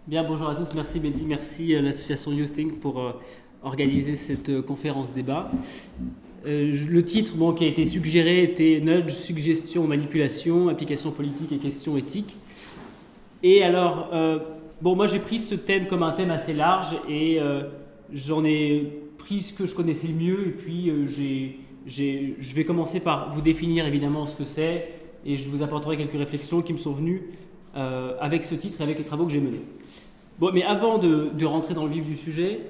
Bien, bonjour à tous. Merci Mehdi, merci à l'association YouthThink pour organiser cette conférence débat. Le titre qui a été suggéré était Nudge, suggestion, manipulation, application politique et questions éthiques. Et alors, moi j'ai pris ce thème comme un thème assez large et j'en ai pris ce que je connaissais le mieux et puis je vais commencer par vous définir évidemment ce que c'est et je vous apporterai quelques réflexions qui me sont venues avec ce titre et avec les travaux que j'ai menés. Bon, mais avant de rentrer dans le vif du sujet,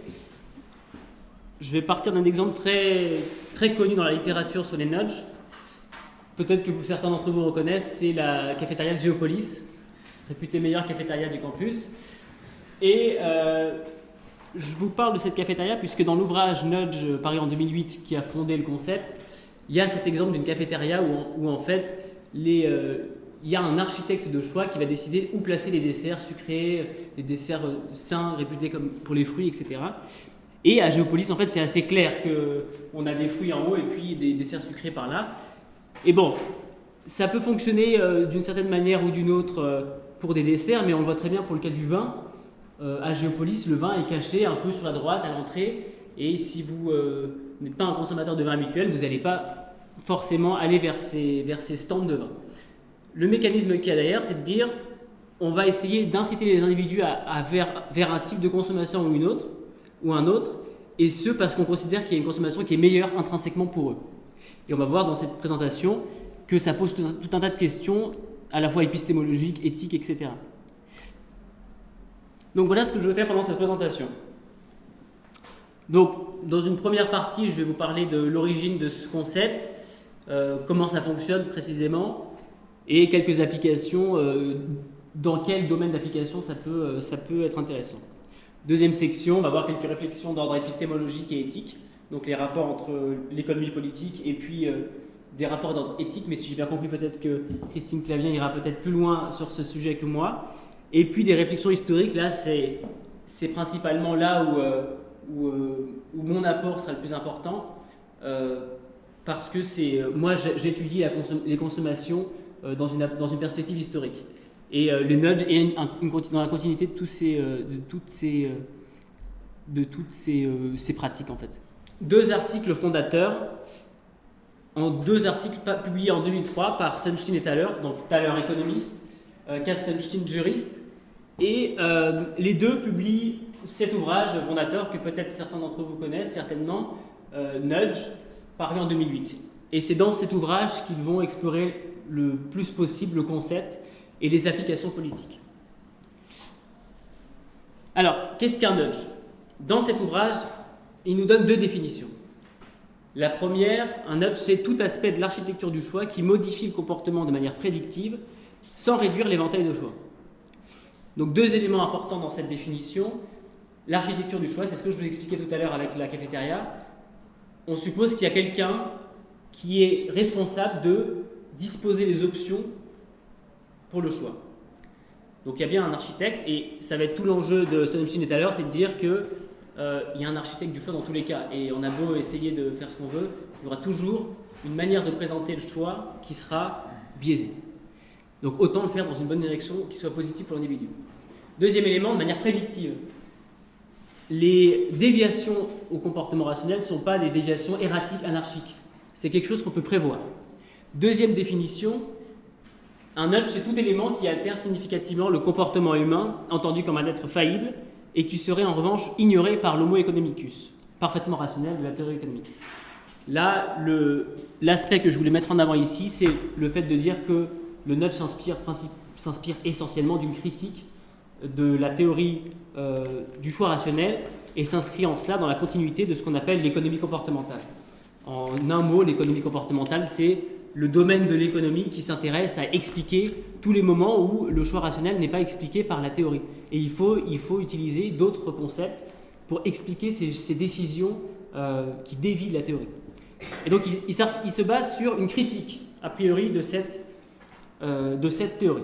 je vais partir d'un exemple très, très connu dans la littérature sur les nudges. Peut-être que certains d'entre vous reconnaissent, c'est la cafétéria de Géopolis, réputée meilleure cafétéria du campus. Et je vous parle de cette cafétéria puisque dans l'ouvrage Nudge, paru en 2008, qui a fondé le concept, il y a cet exemple d'une cafétéria où en fait il y a un architecte de choix qui va décider où placer les desserts sucrés, les desserts sains, réputés comme pour les fruits, etc. Et à Géopolis, en fait, c'est assez clair qu'on a des fruits en haut et puis des desserts sucrés par là. Et bon, ça peut fonctionner d'une certaine manière ou d'une autre pour des desserts, mais on le voit très bien pour le cas du vin. À Géopolis, le vin est caché un peu sur la droite à l'entrée, et si vous n'êtes pas un consommateur de vin habituel, vous n'allez pas forcément aller vers ces stands de vin. Le mécanisme qu'il y a derrière, c'est de dire on va essayer d'inciter les individus vers un type de consommation ou un autre, et ce parce qu'on considère qu'il y a une consommation qui est meilleure intrinsèquement pour eux. Et on va voir dans cette présentation que ça pose tout un tas de questions, à la fois épistémologiques, éthiques, etc. Donc voilà ce que je veux faire pendant cette présentation. Donc, dans une première partie, je vais vous parler de l'origine de ce concept, comment ça fonctionne précisément, et quelques applications, dans quel domaine d'application ça peut être intéressant. Deuxième section, on va voir quelques réflexions d'ordre épistémologique et éthique, donc les rapports entre l'économie politique et puis des rapports d'ordre éthique, mais si j'ai bien compris, peut-être que Christine Clavien ira peut-être plus loin sur ce sujet que moi. Et puis des réflexions historiques, là c'est principalement là où mon apport sera le plus important, parce que moi j'étudie les consommations dans une perspective historique. Et le nudge est dans la continuité de toutes ces pratiques en fait. Deux articles fondateurs, deux articles publiés en 2003 par Sunstein et Thaler, donc Thaler économiste, Cass Sunstein juriste, et les deux publient cet ouvrage fondateur que peut-être certains d'entre vous connaissent certainement, Nudge, paru en 2008. Et c'est dans cet ouvrage qu'ils vont explorer le plus possible le concept et les applications politiques. Alors, qu'est-ce qu'un nudge ? Dans cet ouvrage, il nous donne deux définitions. La première, un nudge, c'est tout aspect de l'architecture du choix qui modifie le comportement de manière prédictive sans réduire l'éventail de choix. Donc, deux éléments importants dans cette définition. L'architecture du choix, c'est ce que je vous expliquais tout à l'heure avec la cafétéria. On suppose qu'il y a quelqu'un qui est responsable de disposer les options pour le choix. Donc il y a bien un architecte, et ça va être tout l'enjeu de Sunstein et Thaler, c'est de dire qu'il y a un architecte du choix dans tous les cas, et on a beau essayer de faire ce qu'on veut, il y aura toujours une manière de présenter le choix qui sera biaisée. Donc autant le faire dans une bonne direction qui soit positive pour l'individu. Deuxième élément, de manière prédictive. Les déviations au comportement rationnel ne sont pas des déviations erratiques, anarchiques. C'est quelque chose qu'on peut prévoir. Deuxième définition, un nudge, c'est tout élément qui altère significativement le comportement humain, entendu comme un être faillible, et qui serait en revanche ignoré par l'homo economicus, parfaitement rationnel de la théorie économique. Là, l'aspect que je voulais mettre en avant ici, c'est le fait de dire que le nudge s'inspire essentiellement d'une critique de la théorie du choix rationnel et s'inscrit en cela dans la continuité de ce qu'on appelle l'économie comportementale. En un mot, l'économie comportementale, c'est le domaine de l'économie qui s'intéresse à expliquer tous les moments où le choix rationnel n'est pas expliqué par la théorie. Et il faut utiliser d'autres concepts pour expliquer ces décisions qui dévient de la théorie. Et donc il se base sur une critique, a priori, de cette théorie.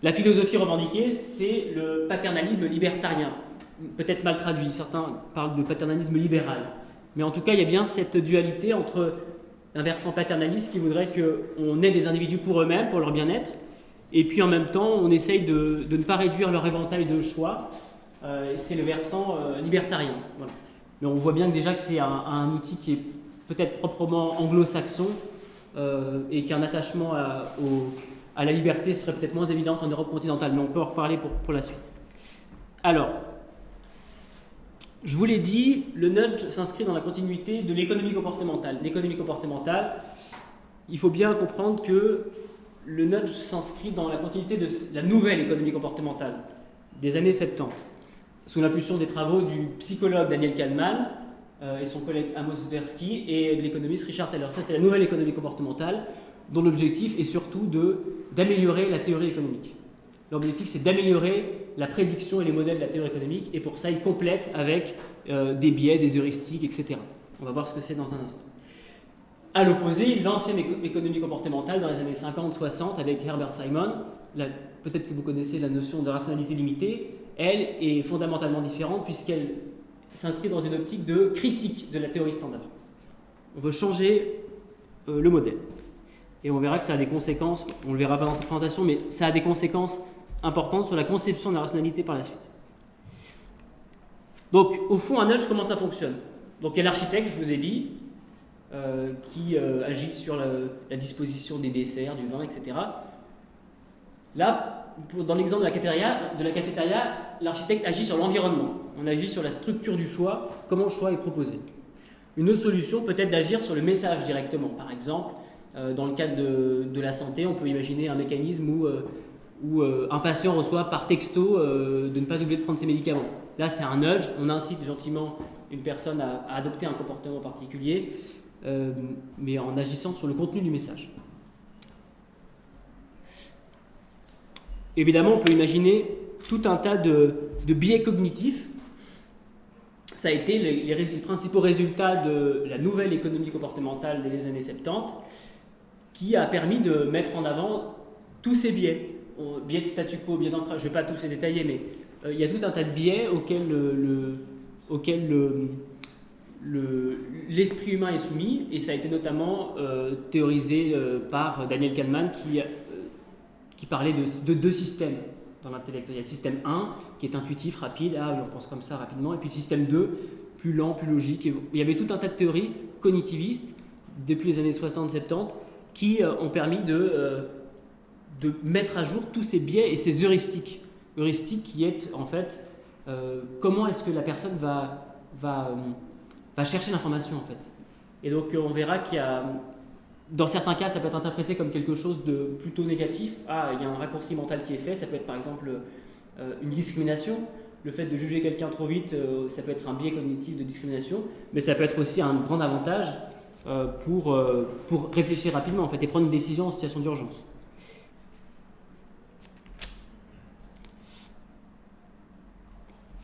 La philosophie revendiquée, c'est le paternalisme libertarien, peut-être mal traduit, certains parlent de paternalisme libéral. Mais en tout cas, il y a bien cette dualité entre un versant paternaliste qui voudrait qu'on ait des individus pour eux-mêmes, pour leur bien-être, Et puis en même temps, on essaye de ne pas réduire leur éventail de choix. C'est le versant libertarien. Voilà. Mais on voit bien que déjà que c'est un outil qui est peut-être proprement anglo-saxon et qu'un attachement à la liberté serait peut-être moins évidente en Europe continentale. Mais on peut en reparler pour la suite. Alors, je vous l'ai dit, le nudge s'inscrit dans la continuité de l'économie comportementale. L'économie comportementale, il faut bien comprendre que le nudge s'inscrit dans la continuité de la nouvelle économie comportementale des années 70, sous l'impulsion des travaux du psychologue Daniel Kahneman et son collègue Amos Tversky et de l'économiste Richard Thaler. Ça, c'est la nouvelle économie comportementale dont l'objectif est surtout d'améliorer la théorie économique. L'objectif, c'est d'améliorer la prédiction et les modèles de la théorie économique, et pour ça, il complète avec des biais, des heuristiques, etc. On va voir ce que c'est dans un instant. À l'opposé, l'ancienne économie comportementale dans les années 50-60 avec Herbert Simon, peut-être que vous connaissez la notion de rationalité limitée, elle est fondamentalement différente puisqu'elle s'inscrit dans une optique de critique de la théorie standard. On veut changer le modèle. Et on verra que ça a des conséquences, on ne le verra pas dans cette présentation, mais ça a des conséquences importantes sur la conception de la rationalité par la suite. Donc, au fond, un nudge, comment ça fonctionne? Donc, il y a l'architecte, je vous ai dit, qui agit sur la disposition des desserts, du vin, etc. Là, dans l'exemple de la cafétéria, l'architecte agit sur l'environnement. On agit sur la structure du choix, comment le choix est proposé. Une autre solution peut être d'agir sur le message directement. Par exemple, dans le cadre de la santé, on peut imaginer un mécanisme où un patient reçoit par texto de ne pas oublier de prendre ses médicaments. Là, c'est un nudge, on incite gentiment une personne à adopter un comportement particulier, mais en agissant sur le contenu du message. Évidemment, on peut imaginer tout un tas de biais cognitifs. Ça a été les principaux résultats de la nouvelle économie comportementale des années 70, qui a permis de mettre en avant tous ces biais. Biais de statu quo, biais d'ancrage, je ne vais pas tous les détailler, mais il y a tout un tas de biais auxquels l'esprit humain est soumis, et ça a été notamment théorisé par Daniel Kahneman qui parlait de deux systèmes dans l'intellect. Il y a le système 1 qui est intuitif, rapide, on pense comme ça rapidement, et puis le système 2, plus lent, plus logique. Et il y avait tout un tas de théories cognitivistes depuis les années 60-70 qui ont permis de mettre à jour tous ces biais et ces heuristiques. Heuristique qui est en fait comment est-ce que la personne va chercher l'information en fait. Et donc on verra qu'il y a, dans certains cas, ça peut être interprété comme quelque chose de plutôt négatif. Il y a un raccourci mental qui est fait, ça peut être par exemple une discrimination. Le fait de juger quelqu'un trop vite, ça peut être un biais cognitif de discrimination, mais ça peut être aussi un grand avantage pour réfléchir rapidement en fait, et prendre une décision en situation d'urgence.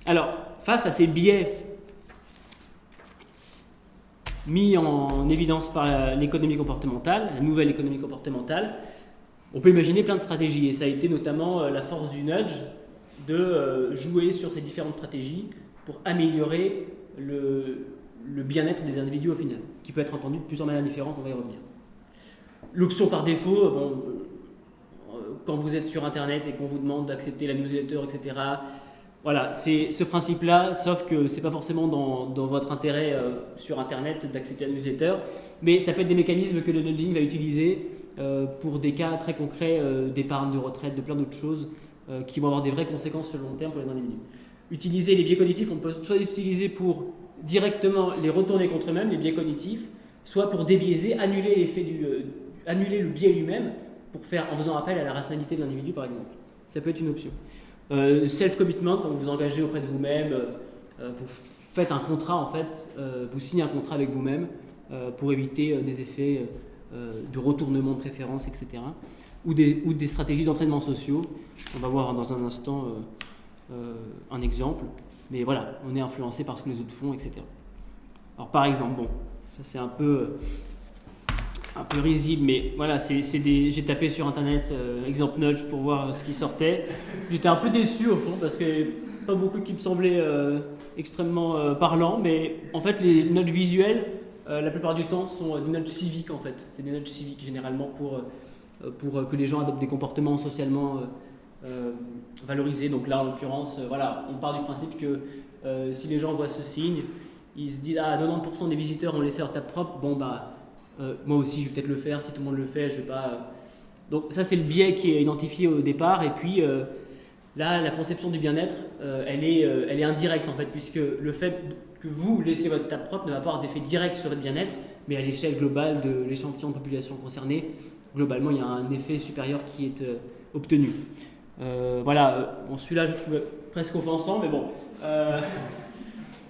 Alors, face à ces biais mis en évidence par l'économie comportementale, la nouvelle économie comportementale, on peut imaginer plein de stratégies, et ça a été notamment la force du nudge de jouer sur ces différentes stratégies pour améliorer le bien-être des individus au final, qui peut être entendu de plusieurs manières différentes, on va y revenir. L'option par défaut, quand vous êtes sur Internet et qu'on vous demande d'accepter la newsletter, etc., voilà, c'est ce principe-là, sauf que ce n'est pas forcément dans votre intérêt sur Internet d'accepter la newsletter, mais ça peut être des mécanismes que le nudging va utiliser pour des cas très concrets d'épargne, de retraite, de plein d'autres choses qui vont avoir des vraies conséquences sur le long terme pour les individus. Utiliser les biais cognitifs, on peut soit les utiliser pour directement les retourner contre eux-mêmes, les biais cognitifs, soit pour débiaiser, annuler l'effet annuler le biais lui-même, en faisant appel à la rationalité de l'individu par exemple. Ça peut être une option. Self-commitment, quand vous vous engagez auprès de vous-même, vous faites un contrat en fait, vous signez un contrat avec vous-même pour éviter des effets de retournement de préférence, etc. Ou des stratégies d'entraînement sociaux. On va voir dans un instant un exemple, mais voilà, on est influencé par ce que les autres font, etc. Alors par exemple, bon, ça c'est un peu risible, mais voilà, j'ai tapé sur internet exemple nudge pour voir ce qui sortait. J'étais un peu déçu au fond parce que pas beaucoup qui me semblaient extrêmement parlants, mais en fait les nudges visuels la plupart du temps sont des nudges civiques en fait. C'est des nudges civiques généralement pour pour que les gens adoptent des comportements socialement valorisés. Donc là, en l'occurrence, voilà, on part du principe que si les gens voient ce signe, ils se disent « Ah, 90% des visiteurs ont laissé leur table propre, bon bah, moi aussi je vais peut-être le faire, si tout le monde le fait, je vais pas… » Donc ça, c'est le biais qui est identifié au départ, et puis là, la conception du bien-être, elle est indirecte en fait, puisque le fait que vous laissiez votre table propre ne va pas avoir d'effet direct sur votre bien-être, mais à l'échelle globale de l'échantillon de population concernée, globalement, il y a un effet supérieur qui est obtenu. Voilà, bon, celui-là, je trouve presque offensant, mais bon.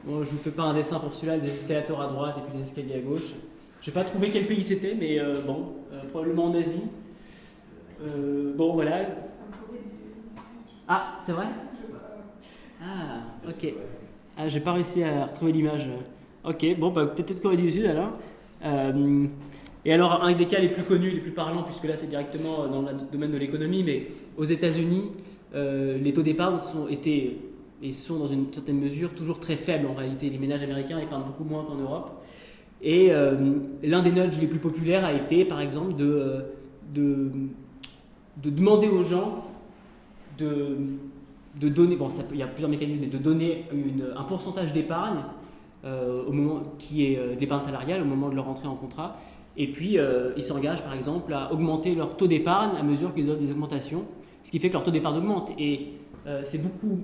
Bon, je ne vous fais pas un dessin pour celui-là, des escalators à droite et puis des escaliers à gauche. Je n'ai pas trouvé quel pays c'était, mais bon, probablement en Asie. Bon, voilà. Ah, c'est vrai? Ah, ok. Ah, j'ai pas réussi à retrouver l'image. Ok, bon, bah, peut-être Corée du Sud alors. Et alors, un des cas les plus connus, les plus parlants, puisque là c'est directement dans le domaine de l'économie, mais aux États-Unis, les taux d'épargne étaient et sont dans une certaine mesure toujours très faibles en réalité. Les ménages américains épargnent beaucoup moins qu'en Europe. Et l'un des nudges les plus populaires a été, par exemple, de demander aux gens de donner, bon, il y a plusieurs mécanismes, mais de donner un pourcentage d'épargne au moment qui est d'épargne salariale au moment de leur entrée en contrat. Et puis, ils s'engagent, par exemple, à augmenter leur taux d'épargne à mesure qu'ils ont des augmentations, ce qui fait que leur taux d'épargne augmente. Et c'est beaucoup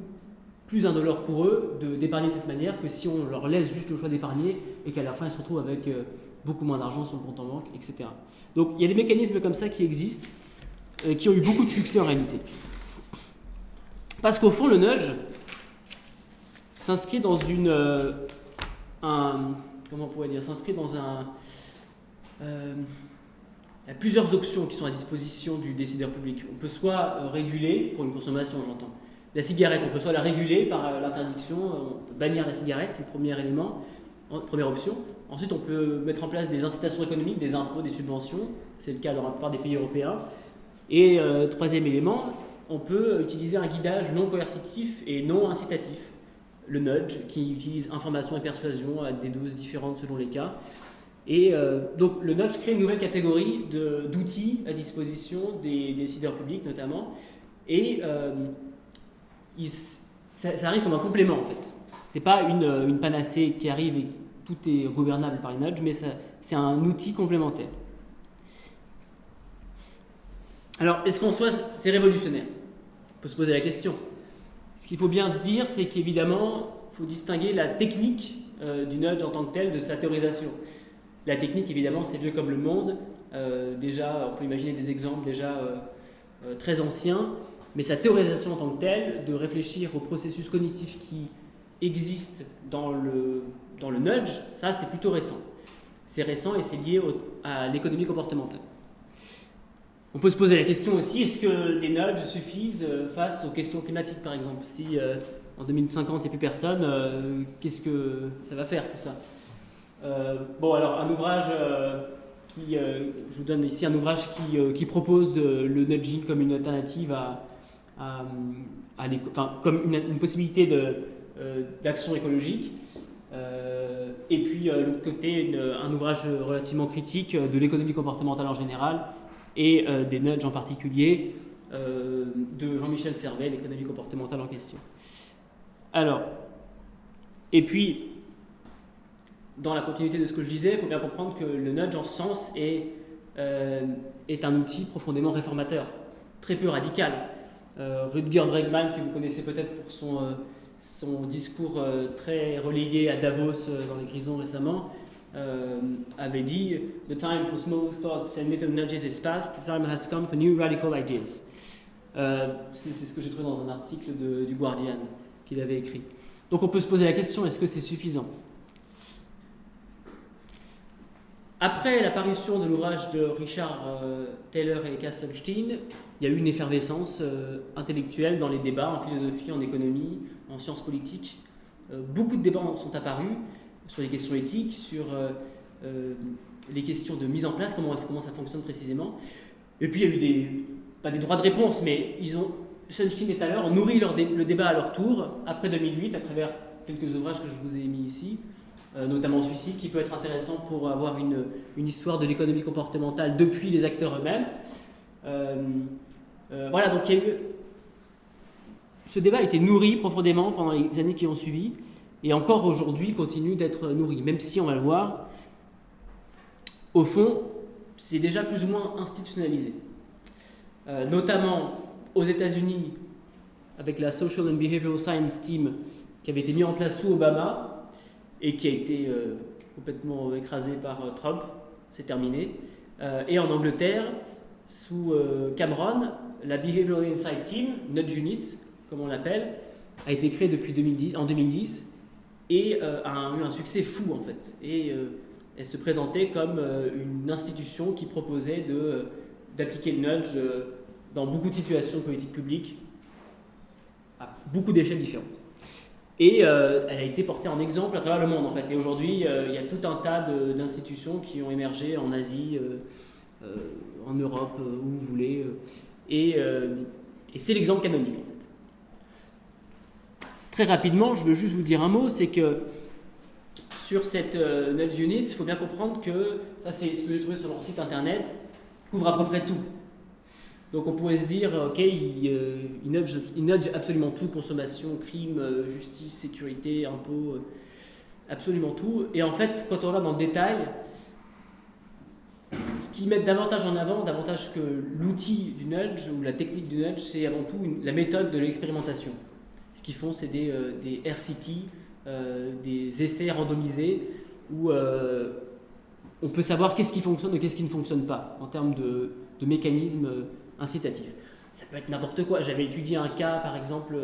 plus indolore pour eux d'épargner de cette manière que si on leur laisse juste le choix d'épargner et qu'à la fin, ils se retrouvent avec beaucoup moins d'argent sur le compte en banque, etc. Donc, il y a des mécanismes comme ça qui existent, qui ont eu beaucoup de succès en réalité. Parce qu'au fond, le nudge s'inscrit dans comment on pourrait dire, s'inscrit dans il y a plusieurs options qui sont à disposition du décideur public. On peut soit réguler, pour une consommation j'entends, la cigarette, on peut soit la réguler par l'interdiction, on peut bannir la cigarette, c'est le premier élément, première option. Ensuite, on peut mettre en place des incitations économiques, des impôts, des subventions, c'est le cas dans la plupart des pays européens. Et troisième élément, on peut utiliser un guidage non coercitif et non incitatif, le nudge, qui utilise information et persuasion à des doses différentes selon les cas. Et donc le nudge crée une nouvelle catégorie d'outils à disposition des décideurs publics notamment, et ça arrive comme un complément en fait. C'est pas une panacée qui arrive et tout est gouvernable par les nudges, mais c'est un outil complémentaire. Alors, est-ce qu'en soi, c'est révolutionnaire? On peut se poser la question. Ce qu'il faut bien se dire, c'est qu'évidemment, il faut distinguer la technique du nudge en tant que tel de sa théorisation. La technique, évidemment, c'est vieux comme le monde. Déjà, on peut imaginer des exemples déjà très anciens, mais sa théorisation en tant que telle, de réfléchir aux processus cognitifs qui existent dans le nudge, ça, c'est plutôt récent. C'est récent et c'est lié à l'économie comportementale. On peut se poser la question aussi, est-ce que des nudges suffisent face aux questions climatiques, par exemple? Si en 2050, il n'y a plus personne, qu'est-ce que ça va faire, tout ça? Bon, alors, un ouvrage je vous donne ici un ouvrage qui propose le nudging comme une alternative comme une possibilité d'action écologique. Et puis, de l'autre côté, un ouvrage relativement critique de l'économie comportementale en général, et des nudges en particulier, de Jean-Michel Servet, l'économie comportementale en question. Alors, et puis, dans la continuité de ce que je disais, il faut bien comprendre que le nudge en ce sens est un outil profondément réformateur, très peu radical. Rutger Bregman, que vous connaissez peut-être pour son discours très relayé à Davos dans les Grisons récemment, avait dit « The time for small thoughts and little nudges is past, the time has come for new radical ideas ». C'est ce que j'ai trouvé dans un article du Guardian qu'il avait écrit. Donc on peut se poser la question, est-ce que c'est suffisant? Après l'apparition de l'ouvrage de Richard Taylor et Kassenstein, il y a eu une effervescence intellectuelle dans les débats en philosophie, en économie, en sciences politiques. Beaucoup de débats sont apparus sur les questions éthiques, sur les questions de mise en place, comment ça fonctionne précisément. Et puis il y a eu pas des droits de réponse, mais Sunstein et Thaler ont nourri le débat à leur tour, après 2008, à travers quelques ouvrages que je vous ai mis ici, notamment celui-ci, qui peut être intéressant pour avoir une histoire de l'économie comportementale depuis les acteurs eux-mêmes. Voilà, donc il y a eu... Ce débat a été nourri profondément pendant les années qui ont suivi, et encore aujourd'hui continue d'être nourri, même si, on va le voir, au fond, c'est déjà plus ou moins institutionnalisé. Notamment aux États-Unis, avec la Social and Behavioral Science Team, qui avait été mis en place sous Obama, et qui a été complètement écrasé par Trump, c'est terminé. Et en Angleterre, sous Cameron, la Behavioral Insight Team, Nudge Unit, comme on l'appelle, a été créée depuis en 2010 et a eu un succès fou en fait. Et elle se présentait comme une institution qui proposait d'appliquer le nudge dans beaucoup de situations de politique publique, à beaucoup d'échelles différentes. Et elle a été portée en exemple à travers le monde en fait. Et aujourd'hui, il y a tout un tas d'institutions qui ont émergé en Asie, en Europe, où vous voulez. Et c'est l'exemple canonique en fait. Très rapidement, je veux juste vous dire un mot, c'est que sur cette Nudge Unit, il faut bien comprendre que, ça c'est ce que j'ai trouvé sur leur site internet, couvre à peu près tout. Donc on pourrait se dire, ok, il nudge absolument tout, consommation, crime, justice, sécurité, impôts, absolument tout. Et en fait, quand on regarde dans le détail, ce qu'ils mettent davantage en avant, davantage que l'outil du nudge ou la technique du nudge, c'est avant tout la méthode de l'expérimentation. Ce qu'ils font, c'est des RCT, des essais randomisés où on peut savoir qu'est-ce qui fonctionne et qu'est-ce qui ne fonctionne pas en termes de mécanismes incitatifs. Ça peut être n'importe quoi. J'avais étudié un cas, par exemple,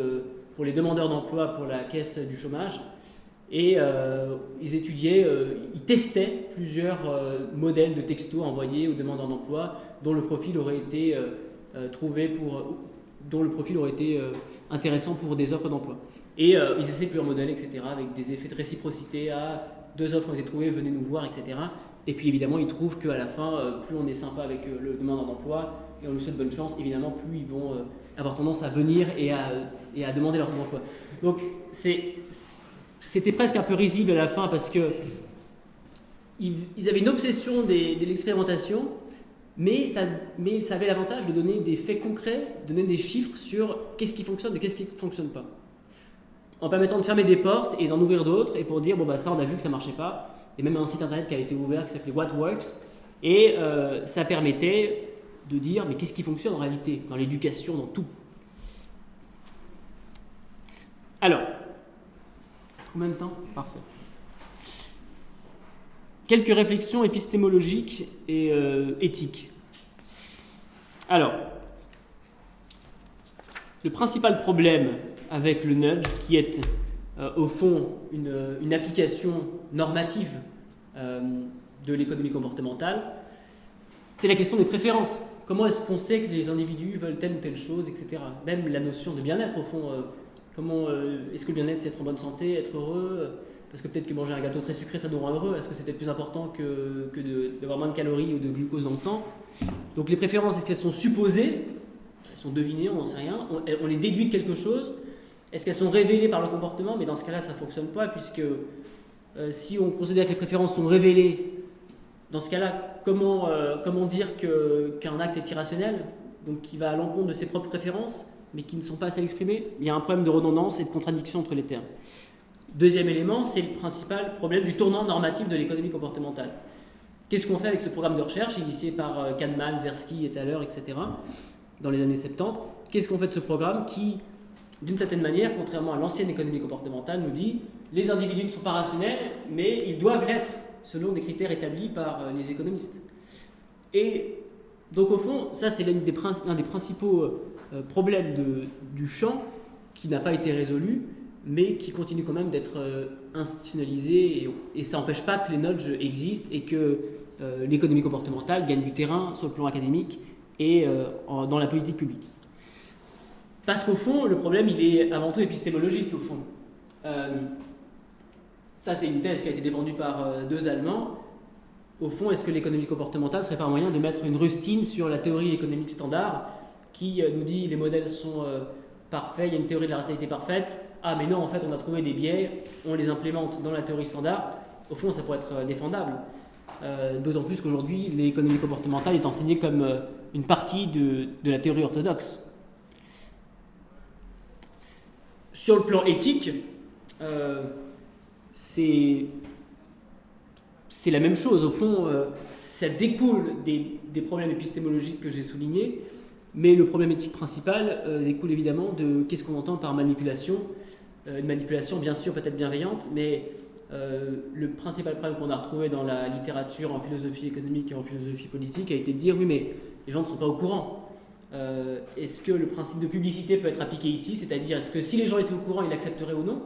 pour les demandeurs d'emploi pour la caisse du chômage. Et ils testaient plusieurs modèles de textos envoyés aux demandeurs d'emploi dont le profil aurait été intéressant pour des offres d'emploi. Et ils essaient plusieurs modèles, etc., avec des effets de réciprocité à 2 offres ont été trouvées, venez nous voir, etc. Et puis évidemment, ils trouvent qu'à la fin, plus on est sympa avec le demandeur d'emploi et on lui souhaite bonne chance, évidemment, plus ils vont avoir tendance à venir et à demander leur emploi. Donc c'était presque un peu risible à la fin parce que ils avaient une obsession de l'expérimentation, mais ça avait l'avantage de donner des faits concrets, de donner des chiffres sur qu'est-ce qui fonctionne et qu'est-ce qui ne fonctionne pas. En permettant de fermer des portes et d'en ouvrir d'autres, et pour dire, ça on a vu que ça ne marchait pas. Et même un site internet qui a été ouvert qui s'appelait What Works, et ça permettait de dire, mais qu'est-ce qui fonctionne en réalité, dans l'éducation, dans tout. Alors, combien de temps ? Parfait. Quelques réflexions épistémologiques et éthiques. Alors, le principal problème avec le nudge, qui est au fond une application normative de l'économie comportementale, c'est la question des préférences. Comment est-ce qu'on sait que les individus veulent telle ou telle chose, etc. Même la notion de bien-être, au fond, est-ce que le bien-être c'est être en bonne santé, être heureux ? Parce que peut-être que manger un gâteau très sucré ça nous rend heureux. Est-ce que c'est peut-être plus important que d'avoir moins de calories ou de glucose dans le sang ? Donc les préférences, est-ce qu'elles sont supposées ? Elles sont devinées, on n'en sait rien. On les déduit de quelque chose. Est-ce qu'elles sont révélées par le comportement ? Mais dans ce cas-là, ça ne fonctionne pas, puisque si on considère que les préférences sont révélées, dans ce cas-là, comment dire qu'un acte est irrationnel, donc qui va à l'encontre de ses propres préférences, mais qui ne sont pas assez exprimées ? Il y a un problème de redondance et de contradiction entre les termes. Deuxième élément, c'est le principal problème du tournant normatif de l'économie comportementale. Qu'est-ce qu'on fait avec ce programme de recherche, initié par Kahneman, Tversky et Thaler, etc., dans les années 70 ? Qu'est-ce qu'on fait de ce programme qui, d'une certaine manière, contrairement à l'ancienne économie comportementale, nous dit les individus ne sont pas rationnels, mais ils doivent l'être, selon des critères établis par les économistes. Et donc au fond, ça c'est l'un des principaux problèmes du champ qui n'a pas été résolu, mais qui continue quand même d'être institutionnalisé, et ça n'empêche pas que les nudges existent et que l'économie comportementale gagne du terrain sur le plan académique et dans la politique publique. Parce qu'au fond, le problème, il est avant tout épistémologique, au fond. Ça, c'est une thèse qui a été défendue par 2 Allemands. Au fond, est-ce que l'économie comportementale serait pas un moyen de mettre une rustine sur la théorie économique standard qui nous dit les modèles sont parfaits, il y a une théorie de la rationalité parfaite. Ah, mais non, en fait, on a trouvé des biais, on les implémente dans la théorie standard. Au fond, ça pourrait être défendable. d'autant plus qu'aujourd'hui, l'économie comportementale est enseignée comme une partie de la théorie orthodoxe. Sur le plan éthique, c'est la même chose. Au fond, ça découle des problèmes épistémologiques que j'ai soulignés, mais le problème éthique principal découle évidemment de qu'est-ce qu'on entend par manipulation. Une manipulation, bien sûr, peut-être bienveillante, mais le principal problème qu'on a retrouvé dans la littérature en philosophie économique et en philosophie politique a été de dire oui, mais les gens ne sont pas au courant. Est-ce que le principe de publicité peut être appliqué ici? C'est-à-dire, est-ce que si les gens étaient au courant, ils l'accepteraient ou non?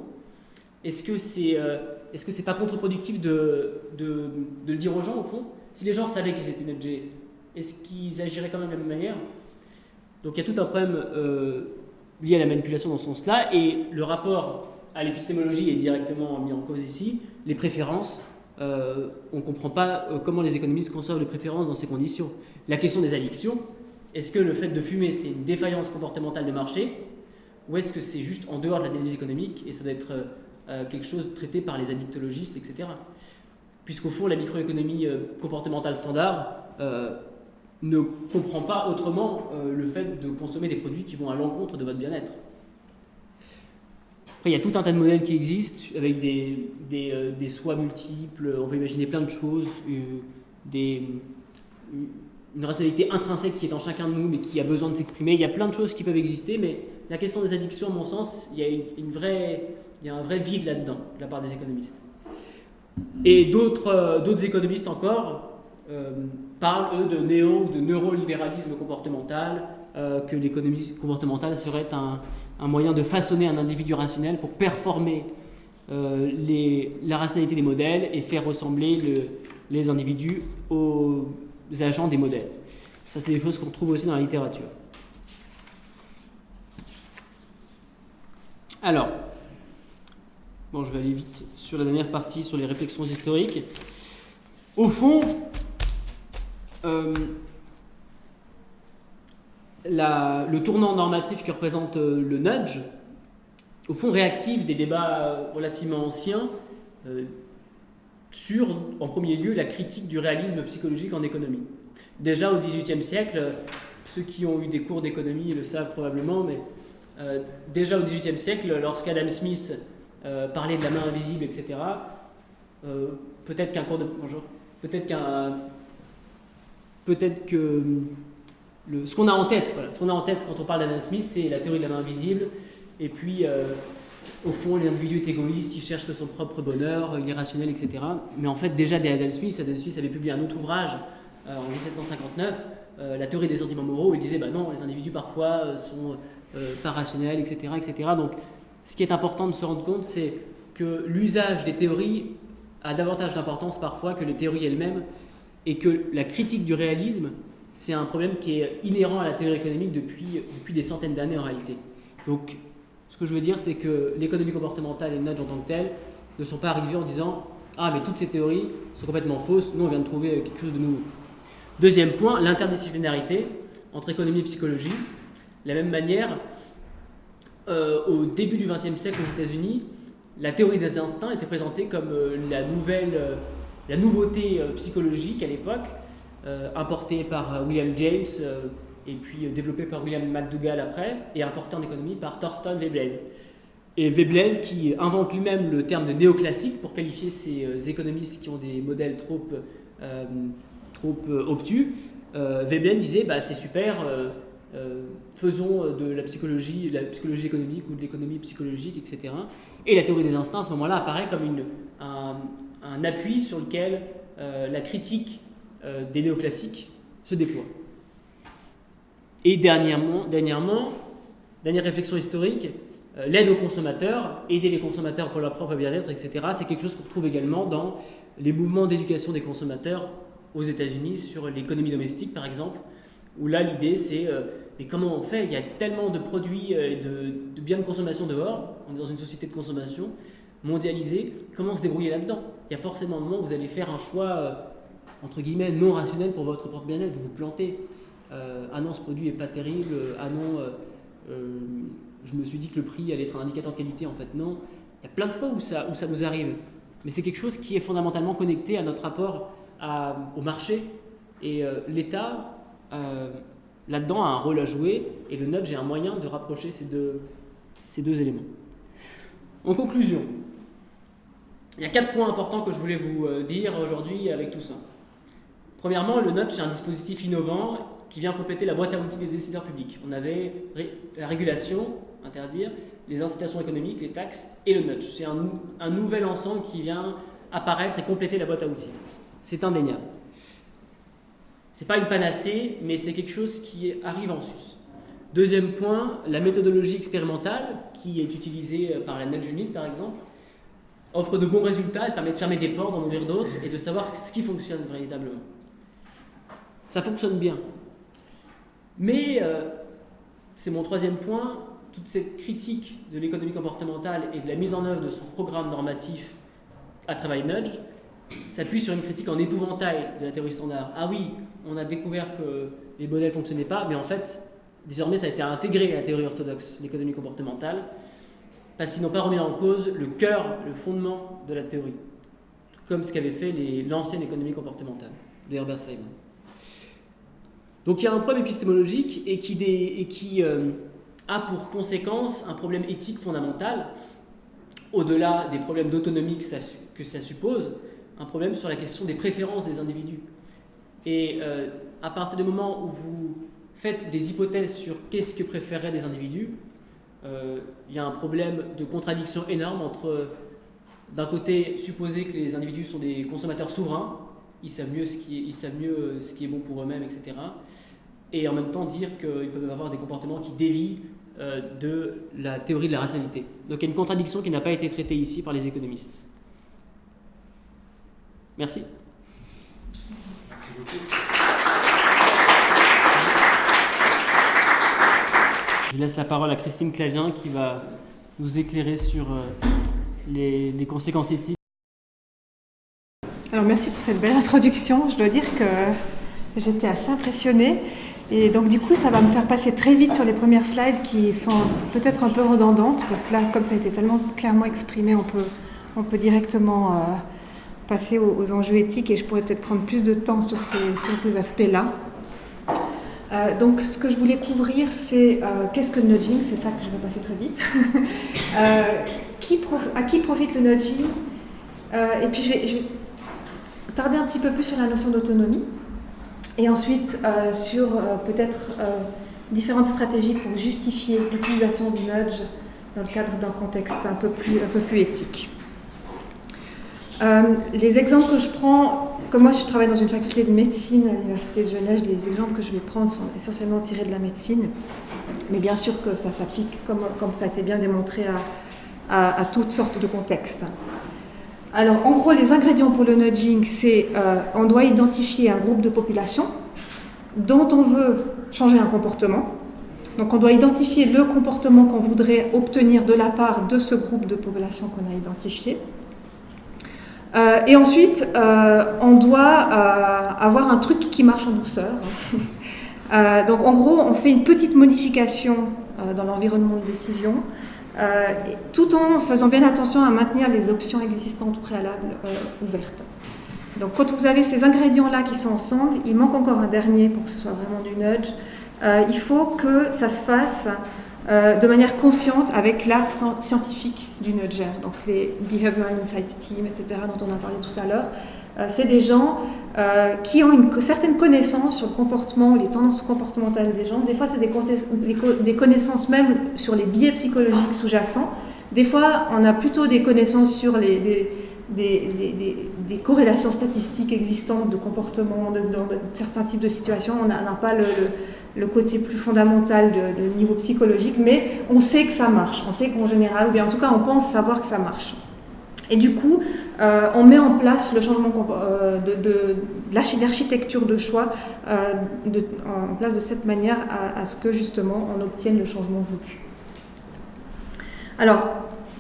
Est-ce que c'est pas contre-productif de le dire aux gens, au fond? Si les gens savaient qu'ils étaient nudgés, est-ce qu'ils agiraient quand même de la même manière? Donc il y a tout un problème lié à la manipulation dans ce sens-là, et le rapport à l'épistémologie est directement mis en cause ici. Les préférences, on ne comprend pas comment les économistes conçoivent les préférences dans ces conditions. La question des addictions, est-ce que le fait de fumer, c'est une défaillance comportementale de marché, ou est-ce que c'est juste en dehors de l'analyse économique, et ça doit être quelque chose traité par les addictologistes, etc. Puisqu'au fond, la microéconomie comportementale standard ne comprend pas autrement le fait de consommer des produits qui vont à l'encontre de votre bien-être. Après, il y a tout un tas de modèles qui existent avec des soins multiples, on peut imaginer plein de choses, une rationalité intrinsèque qui est en chacun de nous mais qui a besoin de s'exprimer. Il y a plein de choses qui peuvent exister, mais la question des addictions, à mon sens, il y a un vrai vide là-dedans, de la part des économistes. Et d'autres économistes encore parlent, eux, de néo- ou de neurolibéralisme comportemental, que l'économie comportementale serait un moyen de façonner un individu rationnel pour performer la rationalité des modèles et faire ressembler les individus aux agents des modèles. Ça, c'est des choses qu'on trouve aussi dans la littérature. Alors, bon, je vais aller vite sur la dernière partie, sur les réflexions historiques. Au fond, le tournant normatif que représente le nudge, au fond, réactive des débats relativement anciens sur, en premier lieu, la critique du réalisme psychologique en économie. Déjà au XVIIIe siècle, ceux qui ont eu des cours d'économie le savent probablement, mais déjà au XVIIIe siècle, lorsqu'Adam Smith parlait de la main invisible, etc., peut-être que ce qu'on a en tête, quand on parle d'Adam Smith, c'est la théorie de la main invisible, et puis au fond, l'individu est égoïste, il cherche que son propre bonheur, il est rationnel, etc. Mais en fait, déjà dès Adam Smith avait publié un autre ouvrage en 1759, La théorie des sentiments moraux, où il disait non, les individus parfois sont pas rationnels, etc., etc. Donc, ce qui est important de se rendre compte, c'est que l'usage des théories a davantage d'importance parfois que les théories elles-mêmes, et que la critique du réalisme, c'est un problème qui est inhérent à la théorie économique depuis des centaines d'années en réalité. Donc, ce que je veux dire, c'est que l'économie comportementale et le nudge en tant que tel ne sont pas arrivés en disant « Ah, mais toutes ces théories sont complètement fausses, nous on vient de trouver quelque chose de nouveau ». Deuxième point, l'interdisciplinarité entre économie et psychologie. De la même manière, au début du XXe siècle aux États-Unis, la théorie des instincts était présentée comme la nouveauté psychologique à l'époque, importée par William James et puis développée par William McDougall après, et importée en économie par Thorstein Veblen. Et Veblen, qui invente lui-même le terme de néoclassique pour qualifier ces économistes qui ont des modèles trop obtus, Veblen disait c'est super, faisons de la psychologie économique ou de l'économie psychologique, etc. Et la théorie des instincts à ce moment-là apparaît comme un appui sur lequel la critique des néoclassiques se déploie. Et dernière réflexion historique, l'aide aux consommateurs, aider les consommateurs pour leur propre bien-être, etc. C'est quelque chose qu'on retrouve également dans les mouvements d'éducation des consommateurs aux États-Unis sur l'économie domestique, par exemple, où là l'idée c'est mais comment on fait? Il y a tellement de produits et de biens de consommation dehors, on est dans une société de consommation mondialisée, comment se débrouiller là-dedans? Il y a forcément un moment où vous allez faire un choix entre guillemets non rationnel pour votre propre bien-être, vous vous plantez. Ah non, ce produit n'est pas terrible, ah non, je me suis dit que le prix allait être un indicateur de qualité, en fait non. Il y a plein de fois où ça nous arrive, mais c'est quelque chose qui est fondamentalement connecté à notre rapport au marché. Et l'État, là-dedans, a un rôle à jouer, et le nudge est un moyen de rapprocher ces deux éléments. En conclusion, il y a 4 points importants que je voulais vous dire aujourd'hui avec tout ça. Premièrement, le nudge, c'est un dispositif innovant qui vient compléter la boîte à outils des décideurs publics. On avait la régulation, interdire, les incitations économiques, les taxes et le nudge. C'est un nouvel ensemble qui vient apparaître et compléter la boîte à outils. C'est indéniable. Ce n'est pas une panacée, mais c'est quelque chose qui arrive en sus. Deuxième point, la méthodologie expérimentale qui est utilisée par la Nudge Unit, par exemple, offre de bons résultats. Elle permet de fermer des portes, d'en ouvrir d'autres et de savoir ce qui fonctionne véritablement. Ça fonctionne bien. Mais, c'est mon troisième point, toute cette critique de l'économie comportementale et de la mise en œuvre de son programme normatif à travers Nudge s'appuie sur une critique en épouvantail de la théorie standard. Ah oui, on a découvert que les modèles ne fonctionnaient pas, mais en fait, désormais, ça a été intégré à la théorie orthodoxe, l'économie comportementale, parce qu'ils n'ont pas remis en cause le cœur, le fondement de la théorie, comme ce qu'avait fait l'ancienne économie comportementale de Herbert Simon. Donc il y a un problème épistémologique et qui a pour conséquence un problème éthique fondamental, au-delà des problèmes d'autonomie que ça suppose, un problème sur la question des préférences des individus. Et à partir du moment où vous faites des hypothèses sur qu'est-ce que préféreraient des individus, il y a un problème de contradiction énorme entre, d'un côté, supposer que les individus sont des consommateurs souverains, ils savent mieux ce qui est bon pour eux-mêmes, etc. Et en même temps dire qu'ils peuvent avoir des comportements qui dévient de la théorie de la rationalité. Donc il y a une contradiction qui n'a pas été traitée ici par les économistes. Merci. Merci beaucoup. Je laisse la parole à Christine Clavien qui va nous éclairer sur les conséquences éthiques. Alors merci pour cette belle introduction. Je dois dire que j'étais assez impressionnée. Et donc du coup, ça va me faire passer très vite sur les premières slides qui sont peut-être un peu redondantes, parce que là, comme ça a été tellement clairement exprimé, on peut directement passer aux enjeux éthiques, et je pourrais peut-être prendre plus de temps sur ces aspects-là. Donc ce que je voulais couvrir, c'est qu'est-ce que le nudging, c'est ça que je vais passer très vite. À qui profite le nudging, et puis je vais tarder un petit peu plus sur la notion d'autonomie, et ensuite sur peut-être différentes stratégies pour justifier l'utilisation du nudge dans le cadre d'un contexte un peu plus éthique. Les exemples que je prends, comme moi je travaille dans une faculté de médecine à l'Université de Genève, les exemples que je vais prendre sont essentiellement tirés de la médecine, mais bien sûr que ça s'applique, comme ça a été bien démontré, à toutes sortes de contextes. Alors, en gros, les ingrédients pour le nudging, c'est on doit identifier un groupe de population dont on veut changer un comportement. Donc, on doit identifier le comportement qu'on voudrait obtenir de la part de ce groupe de population qu'on a identifié. Et ensuite, on doit avoir un truc qui marche en douceur. Donc, en gros, on fait une petite modification dans l'environnement de décision, tout en faisant bien attention à maintenir les options existantes au préalable ouvertes. Donc quand vous avez ces ingrédients-là qui sont ensemble, il manque encore un dernier pour que ce soit vraiment du nudge. Il faut que ça se fasse de manière consciente avec l'art scientifique du nudger, donc les Behavioral Insight Team, etc., dont on a parlé tout à l'heure. C'est des gens qui ont une certaine connaissance sur le comportement, les tendances comportementales des gens. Des fois, c'est des connaissances même sur les biais psychologiques sous-jacents. Des fois, on a plutôt des connaissances sur des corrélations statistiques existantes de comportement, dans certains types de situations. On n'a pas le côté plus fondamental de niveau psychologique, mais on sait que ça marche. On sait qu'en général, ou bien en tout cas, on pense savoir que ça marche. Et du coup, on met en place le changement de l'architecture de choix en place de cette manière à ce que justement on obtienne le changement voulu. Alors,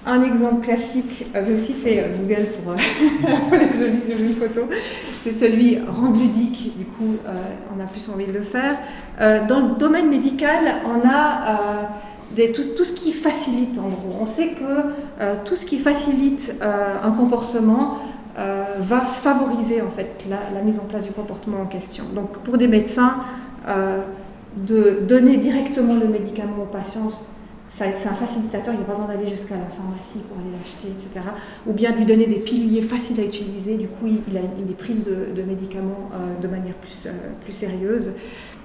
un exemple classique, j'ai aussi fait Google pour les jolies photos, c'est celui rendre ludique, du coup on a plus envie de le faire. Dans le domaine médical, on a tout ce qui facilite en gros. On sait que tout ce qui facilite un comportement va favoriser en fait la mise en place du comportement en question. Donc pour des médecins, de donner directement le médicament aux patients, c'est un facilitateur, il n'y a pas besoin d'aller jusqu'à la pharmacie pour aller l'acheter, etc. Ou bien de lui donner des piluliers faciles à utiliser, du coup il a des prises de médicaments de manière plus sérieuse.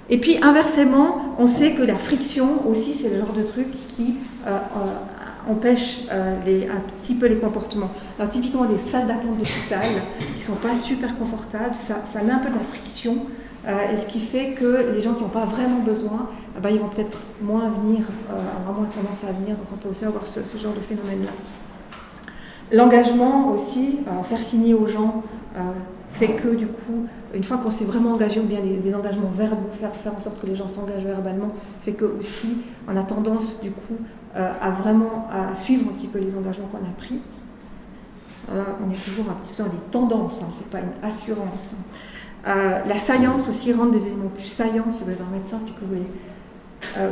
Et puis inversement, on sait que la friction aussi, c'est le genre de truc qui empêche un petit peu les comportements. Alors typiquement des salles d'attente d'hôpital qui ne sont pas super confortables, ça met un peu de la friction, et ce qui fait que les gens qui n'ont pas vraiment besoin, ils vont peut-être moins venir, avoir moins tendance à venir, donc on peut aussi avoir ce genre de phénomène-là. L'engagement aussi, faire signer aux gens, fait que du coup, une fois qu'on s'est vraiment engagé, ou bien des engagements verbaux, faire en sorte que les gens s'engagent verbalement, fait que aussi on a tendance du coup à suivre un petit peu les engagements qu'on a pris. Là, on est toujours un petit peu dans des tendances, c'est pas une assurance. La science aussi rend des éléments plus saillants. Si vous êtes un médecin puis que vous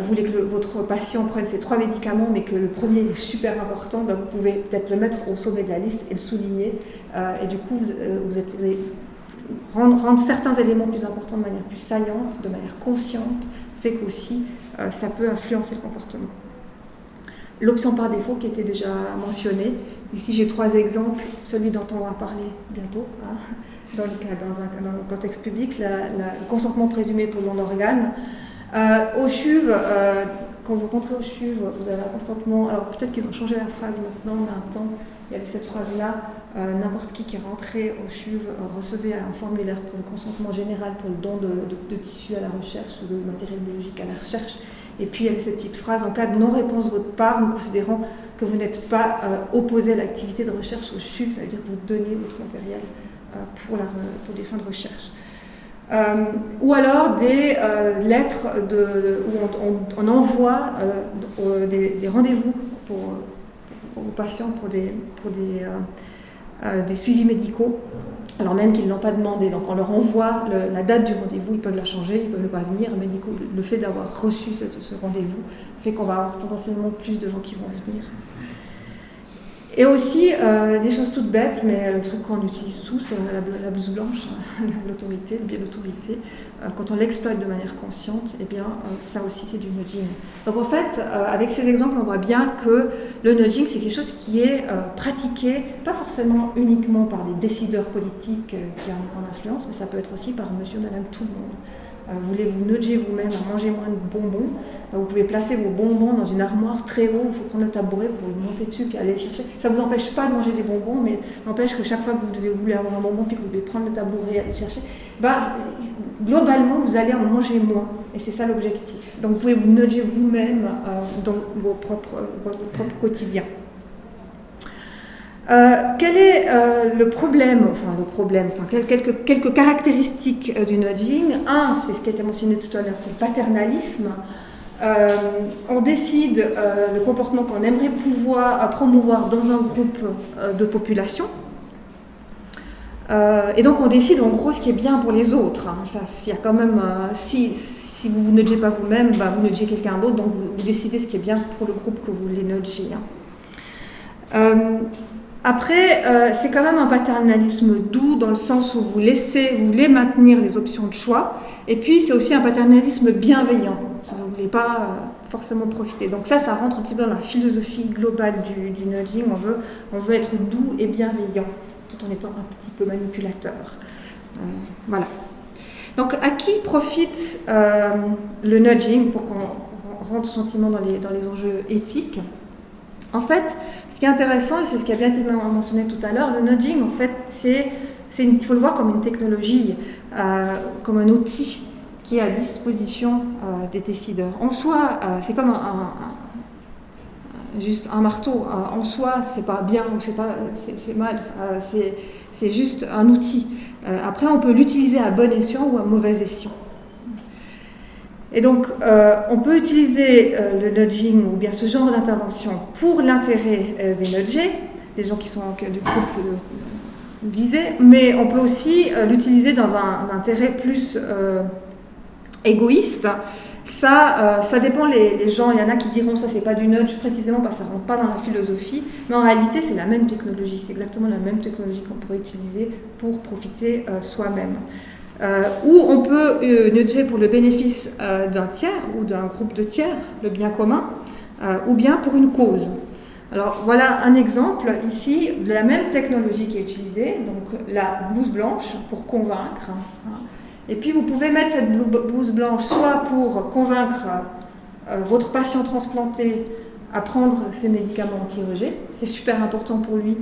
voulez que votre patient prenne ces 3 médicaments, mais que le premier est super important, vous pouvez peut-être le mettre au sommet de la liste et le souligner. Et du coup, vous allez rendre certains éléments plus importants de manière plus saillante, de manière consciente, fait qu'aussi ça peut influencer le comportement. L'option par défaut qui était déjà mentionnée. Ici, j'ai 3 exemples. Celui dont on va parler bientôt, dans un contexte public, le consentement présumé pour le don d'organes. Au CHUV, quand vous rentrez au CHUV, vous avez un consentement. Alors peut-être qu'ils ont changé la phrase maintenant, mais un temps, il y avait cette phrase-là. N'importe qui est rentré au CHUV recevait un formulaire pour le consentement général pour le don de tissus à la recherche, ou de matériel biologique à la recherche. Et puis il y avait cette petite phrase: en cas de non-réponse de votre part, nous considérons que vous n'êtes pas opposé à l'activité de recherche au CHUV, ça veut dire que vous donnez votre matériel pour des fins de recherche. Ou alors des lettres où on envoie des rendez-vous aux patients pour des suivis médicaux, alors même qu'ils ne l'ont pas demandé. Donc on leur envoie la date du rendez-vous, ils peuvent la changer, ils ne peuvent ne pas venir, mais du coup le fait d'avoir reçu ce rendez-vous fait qu'on va avoir tendanciellement plus de gens qui vont venir. Et aussi, des choses toutes bêtes, mais le truc qu'on utilise tous, la blouse blanche, l'autorité, le biais de l'autorité, quand on l'exploite de manière consciente, eh bien, ça aussi c'est du nudging. Donc en fait, avec ces exemples, on voit bien que le nudging, c'est quelque chose qui est pratiqué, pas forcément uniquement par des décideurs politiques qui ont une grande influence, mais ça peut être aussi par monsieur, madame, tout le monde. Voulez vous nudger vous-même à manger moins de bonbons, vous pouvez placer vos bonbons dans une armoire très haut, il faut prendre le tabouret pour le monter dessus puis aller les chercher. Ça ne vous empêche pas de manger des bonbons, mais n'empêche que chaque fois que vous voulez avoir un bonbon puis que vous devez prendre le tabouret et aller le chercher, globalement vous allez en manger moins, et c'est ça l'objectif. Donc vous pouvez vous nudger vous-même dans votre propre quotidien. Quel est le problème, quelques caractéristiques du nudging. Un, c'est ce qui a été mentionné tout à l'heure, c'est le paternalisme. On décide le comportement qu'on aimerait pouvoir promouvoir dans un groupe de population. Et donc on décide en gros ce qui est bien pour les autres. Il y a quand même, si vous ne nudgez pas vous-même, vous nudgez quelqu'un d'autre, donc vous décidez ce qui est bien pour le groupe que vous voulez nudger. Après, c'est quand même un paternalisme doux dans le sens où vous voulez maintenir les options de choix. Et puis, c'est aussi un paternalisme bienveillant. Ça, vous ne voulez pas forcément profiter. Donc ça rentre un petit peu dans la philosophie globale du nudging. On veut être doux et bienveillant, tout en étant un petit peu manipulateur. Voilà. Donc, à qui profite le nudging, pour qu'on rentre gentiment dans les enjeux éthiques? En fait, ce qui est intéressant, et c'est ce qui a bien été mentionné tout à l'heure, le nudging, en fait, il faut le voir comme une technologie, comme un outil qui est à disposition des décideurs. En soi, c'est comme juste un marteau. En soi, c'est pas bien ou c'est mal. C'est juste un outil. Après, on peut l'utiliser à bon escient ou à mauvais escient. Et donc, on peut utiliser le nudging ou bien ce genre d'intervention pour l'intérêt des nudgés, des gens qui sont du groupe visé, mais on peut aussi l'utiliser dans un intérêt plus égoïste, Ça dépend les gens. Il y en a qui diront ça c'est pas du nudge précisément parce que ça rentre pas dans la philosophie, mais en réalité c'est la même technologie, c'est exactement la même technologie qu'on pourrait utiliser pour profiter soi-même. Ou on peut nudger pour le bénéfice d'un tiers ou d'un groupe de tiers, le bien commun, ou bien pour une cause. Alors voilà un exemple ici de la même technologie qui est utilisée, donc la blouse blanche pour convaincre. Et puis vous pouvez mettre cette blouse blanche soit pour convaincre votre patient transplanté à prendre ses médicaments anti-rejet, c'est super important pour lui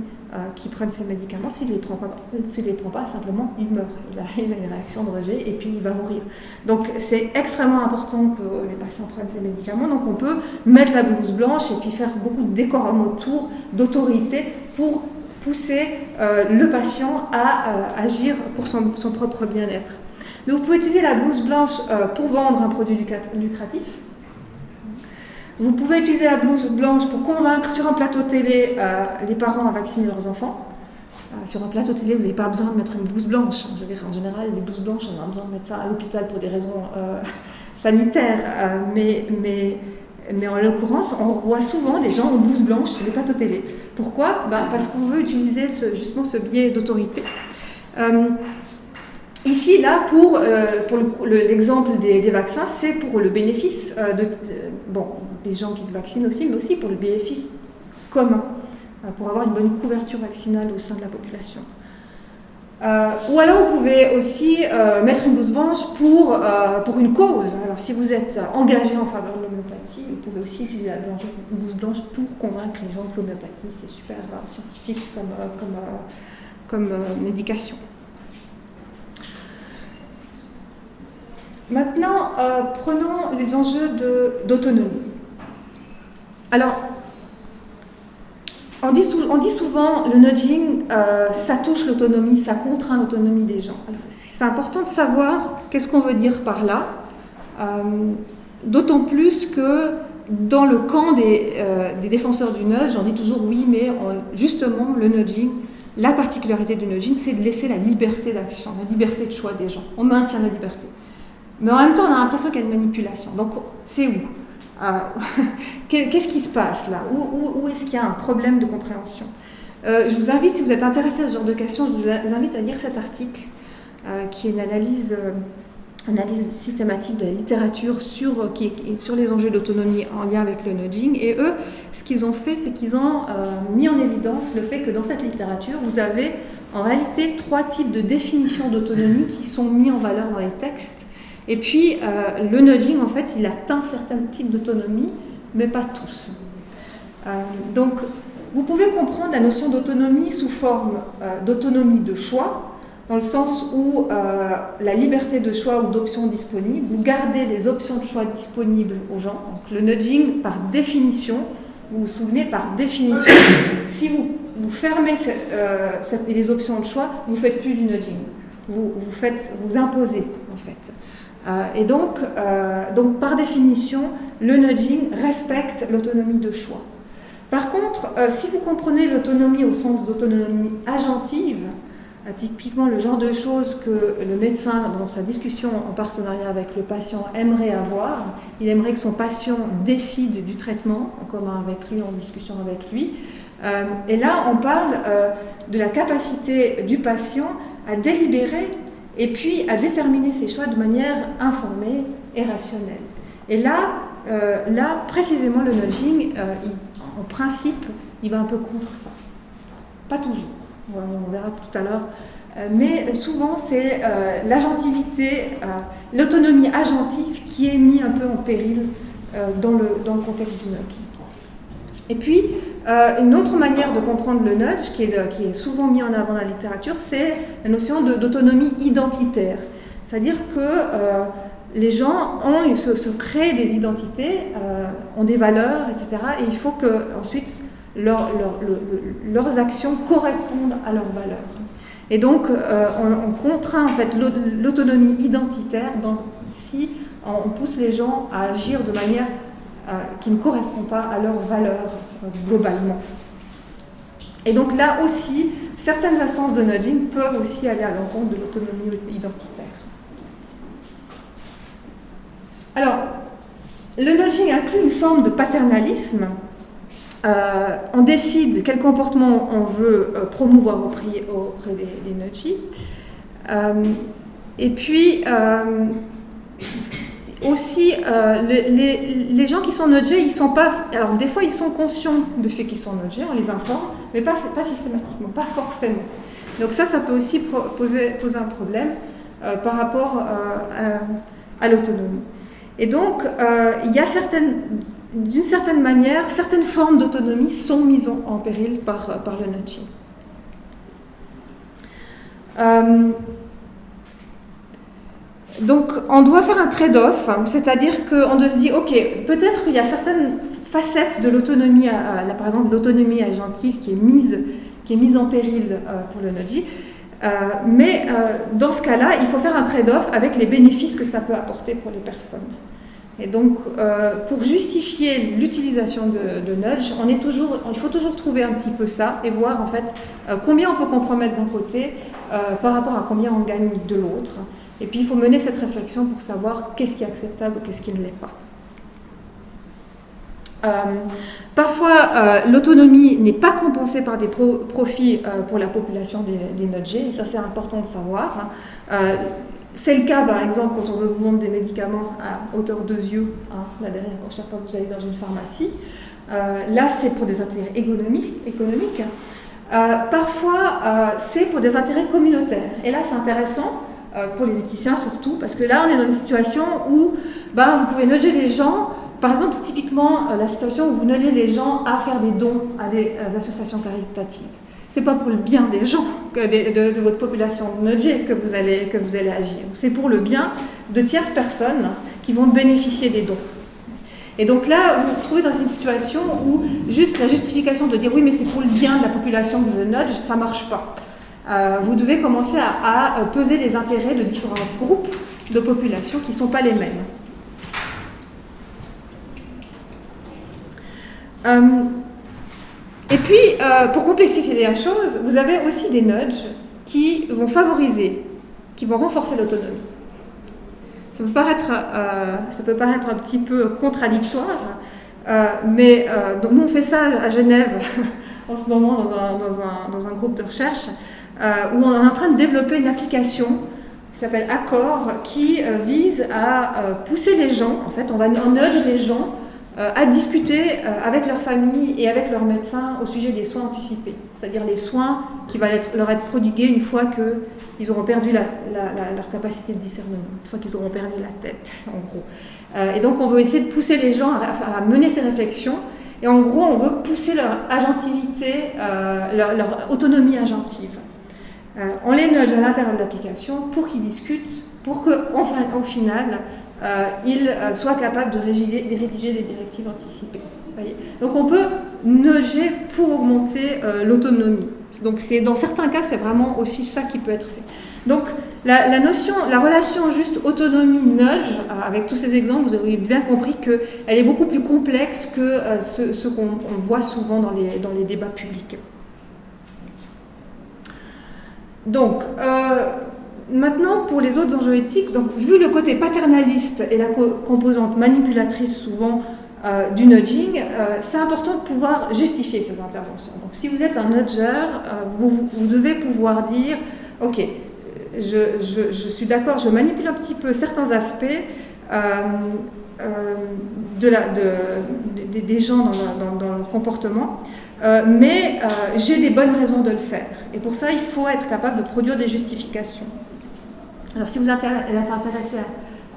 qu'il prenne ses médicaments, s'il ne les prend pas, simplement il meurt, il a une réaction de rejet et puis il va mourir. Donc c'est extrêmement important que les patients prennent ces médicaments, donc on peut mettre la blouse blanche et puis faire beaucoup de décorum autour, d'autorité pour pousser le patient à agir pour son propre bien-être. Mais vous pouvez utiliser la blouse blanche pour vendre un produit lucratif. Vous pouvez utiliser la blouse blanche pour convaincre sur un plateau télé les parents à vacciner leurs enfants. Sur un plateau télé, vous n'avez pas besoin de mettre une blouse blanche. Je veux dire, en général, les blouses blanches, on a besoin de mettre ça à l'hôpital pour des raisons sanitaires. Mais en l'occurrence, on voit souvent des gens en blouse blanche sur les plateaux télé. Pourquoi ? Parce qu'on veut utiliser justement ce biais d'autorité. Ici, là, pour l'exemple des vaccins, c'est pour le bénéfice des gens qui se vaccinent aussi, mais aussi pour le bénéfice commun, pour avoir une bonne couverture vaccinale au sein de la population. Ou alors, vous pouvez aussi mettre une blouse blanche pour une cause. Alors, si vous êtes engagé en faveur de l'homéopathie, vous pouvez aussi utiliser la blouse blanche pour convaincre les gens que l'homéopathie, c'est super scientifique comme médication. Maintenant, prenons les enjeux d'autonomie. Alors, on dit souvent le nudging, ça touche l'autonomie, ça contraint l'autonomie des gens. Alors, c'est important de savoir qu'est-ce qu'on veut dire par là, d'autant plus que dans le camp des défenseurs du nudge, on dit toujours oui, mais justement, le nudging, la particularité du nudging, c'est de laisser la liberté d'action, la liberté de choix des gens. On maintient la liberté. Mais en même temps, on a l'impression qu'il y a une manipulation. Donc, c'est où ? Qu'est-ce qui se passe là ? Où est-ce qu'il y a un problème de compréhension ? Je vous invite, si vous êtes intéressé à ce genre de questions, je vous invite à lire cet article qui est une analyse systématique de la littérature sur les enjeux d'autonomie en lien avec le nudging. Et eux, ce qu'ils ont fait, c'est qu'ils ont mis en évidence le fait que dans cette littérature, vous avez en réalité 3 types de définitions d'autonomie qui sont mis en valeur dans les textes. Et puis, le nudging, en fait, il atteint certains types d'autonomie, mais pas tous. Donc, vous pouvez comprendre la notion d'autonomie sous forme d'autonomie de choix, dans le sens où la liberté de choix ou d'options disponibles, vous gardez les options de choix disponibles aux gens. Donc, le nudging, par définition, vous vous souvenez, par définition, si vous fermez les options de choix, vous ne faites plus du nudging. Vous imposez, en fait. Et donc, par définition, le nudging respecte l'autonomie de choix. Par contre, si vous comprenez l'autonomie au sens d'autonomie agentive, typiquement le genre de choses que le médecin, dans sa discussion en partenariat avec le patient, aimerait avoir, il aimerait que son patient décide du traitement en commun avec lui, en discussion avec lui. Et là, on parle de la capacité du patient à délibérer et puis à déterminer ses choix de manière informée et rationnelle. Et là précisément, le nudging, en principe, il va un peu contre ça. Pas toujours, on verra tout à l'heure. Mais souvent, c'est l'agentivité, l'autonomie agentive qui est mise un peu en péril dans le contexte du nudging. Et puis, une autre manière de comprendre le nudge, qui est souvent mis en avant dans la littérature, c'est la notion d'autonomie identitaire. C'est-à-dire que les gens se créent des identités, ont des valeurs, etc. Et il faut que ensuite leurs actions correspondent à leurs valeurs. Et donc, on contraint en fait l'autonomie identitaire si on pousse les gens à agir de manière qui ne correspond pas à leurs valeurs globalement. Et donc là aussi, certaines instances de nudging peuvent aussi aller à l'encontre de l'autonomie identitaire. Alors, le nudging inclut une forme de paternalisme. On décide quel comportement on veut promouvoir auprès des nudgies. Et puis, aussi, les gens qui sont nudgés, ils sont pas... Alors, des fois, ils sont conscients du fait qu'ils sont nudgés, on les informe, mais pas systématiquement, pas forcément. Donc ça peut aussi poser un problème par rapport à l'autonomie. Et donc, il y a d'une certaine manière, certaines formes d'autonomie sont mises en péril par le nudging. Donc, on doit faire un trade-off, c'est-à-dire qu'on doit se dire, ok, peut-être qu'il y a certaines facettes de l'autonomie, là par exemple l'autonomie agentive qui est mise en péril pour le nudging, mais dans ce cas-là, il faut faire un trade-off avec les bénéfices que ça peut apporter pour les personnes. Et donc, pour justifier l'utilisation de nudge, il faut toujours trouver un petit peu ça et voir en fait combien on peut compromettre d'un côté par rapport à combien on gagne de l'autre. Et puis, il faut mener cette réflexion pour savoir qu'est-ce qui est acceptable ou qu'est-ce qui ne l'est pas. Parfois, l'autonomie n'est pas compensée par des profits pour la population des nudgés, et ça c'est important de savoir. C'est le cas, par exemple, quand on veut vous vendre des médicaments à hauteur de yeux, là derrière, quand chaque fois que vous allez dans une pharmacie. Là, c'est pour des intérêts économiques. Parfois, c'est pour des intérêts communautaires. Et là, c'est intéressant pour les éthiciens surtout, parce que là, on est dans une situation où vous pouvez nudger les gens. Par exemple, typiquement, la situation où vous nudgez les gens à faire des dons à des associations caritatives. Ce n'est pas pour le bien des gens, de votre population nudgée que vous allez agir. C'est pour le bien de tierces personnes qui vont bénéficier des dons. Et donc là, vous vous retrouvez dans une situation où juste la justification de dire oui, mais c'est pour le bien de la population que je nudge, ça ne marche pas. Vous devez commencer à peser les intérêts de différents groupes de population qui ne sont pas les mêmes. Et puis, pour complexifier la chose, vous avez aussi des nudges qui vont favoriser, qui vont renforcer l'autonomie. Ça peut paraître un petit peu contradictoire, mais donc nous on fait ça à Genève en ce moment dans un groupe de recherche où on est en train de développer une application qui s'appelle Accord qui vise à pousser les gens, en fait on nudge les gens à discuter avec leur famille et avec leur médecin au sujet des soins anticipés, c'est-à-dire les soins qui vont leur être prodigués une fois qu'ils auront perdu leur capacité de discernement, une fois qu'ils auront perdu la tête, en gros. Et donc on veut essayer de pousser les gens à mener ces réflexions, et en gros on veut pousser leur agentivité, leur autonomie agentive. On les nudge à l'intérieur de l'application pour qu'ils discutent, pour qu'au final, ils soient capables de rédiger des directives anticipées. Voyez. Donc on peut nudger pour augmenter l'autonomie. Donc dans certains cas, c'est vraiment aussi ça qui peut être fait. Donc la relation juste autonomie-nudge, avec tous ces exemples, vous avez bien compris qu'elle est beaucoup plus complexe que ce qu'on voit souvent dans les débats publics. Donc, maintenant, pour les autres enjeux éthiques, donc, vu le côté paternaliste et la composante manipulatrice souvent du nudging, c'est important de pouvoir justifier ces interventions. Donc, si vous êtes un nudger, vous devez pouvoir dire « Ok, je suis d'accord, je manipule un petit peu certains aspects des gens dans leur comportement, mais j'ai des bonnes raisons de le faire. Et pour ça, il faut être capable de produire des justifications. » Alors, si vous êtes intéressé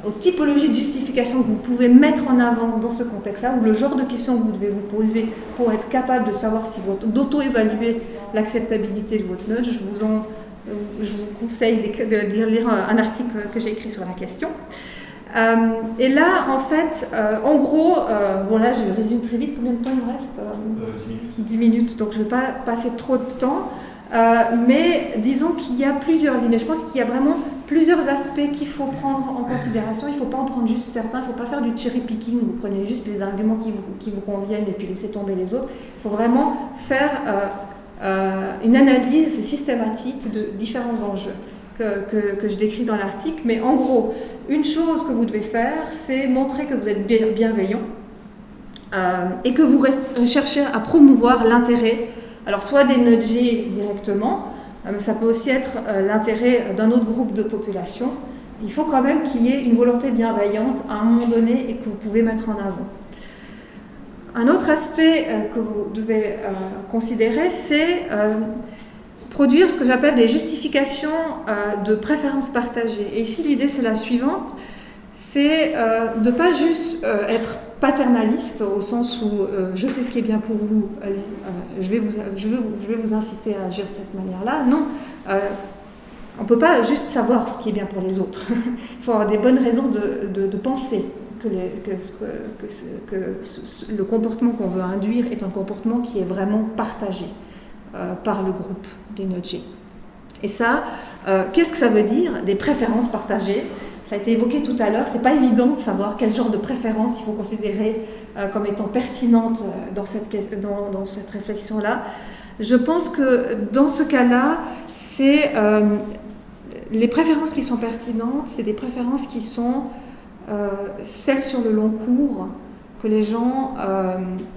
aux typologies de justification que vous pouvez mettre en avant dans ce contexte-là, ou le genre de questions que vous devez vous poser pour être capable de savoir d'auto-évaluer l'acceptabilité de votre nudge, je vous conseille de lire un article que j'ai écrit sur la question. Et là, en fait, en gros, bon là, je résume très vite. Combien de temps il me reste 10 minutes, donc je ne vais pas passer trop de temps. Mais disons qu'il y a plusieurs lignes. Je pense qu'il y a vraiment plusieurs aspects qu'il faut prendre en considération. Il ne faut pas en prendre juste certains. Il ne faut pas faire du cherry picking où vous prenez juste les arguments qui vous conviennent et puis laisser tomber les autres. Il faut vraiment faire une analyse systématique de différents enjeux. que je décris dans l'article, mais en gros, une chose que vous devez faire, c'est montrer que vous êtes bienveillant et que vous cherchez à promouvoir l'intérêt, alors soit des nudgés directement, mais ça peut aussi être l'intérêt d'un autre groupe de population. Il faut quand même qu'il y ait une volonté bienveillante à un moment donné et que vous pouvez mettre en avant. Un autre aspect que vous devez considérer, c'est produire ce que j'appelle des justifications de préférences partagées. Et ici, l'idée, c'est la suivante, c'est de ne pas juste être paternaliste, au sens où je sais ce qui est bien pour vous, allez, je vais vous inciter à agir de cette manière-là. Non, on ne peut pas juste savoir ce qui est bien pour les autres. Il faut avoir des bonnes raisons de penser que le comportement qu'on veut induire est un comportement qui est vraiment partagé par le groupe des nudgés. Et ça, qu'est-ce que ça veut dire, des préférences partagées? Ça a été évoqué tout à l'heure, c'est pas évident de savoir quel genre de préférence il faut considérer comme étant pertinente dans cette réflexion-là. Je pense que dans ce cas-là, c'est les préférences qui sont pertinentes, c'est des préférences qui sont celles sur le long cours, que les gens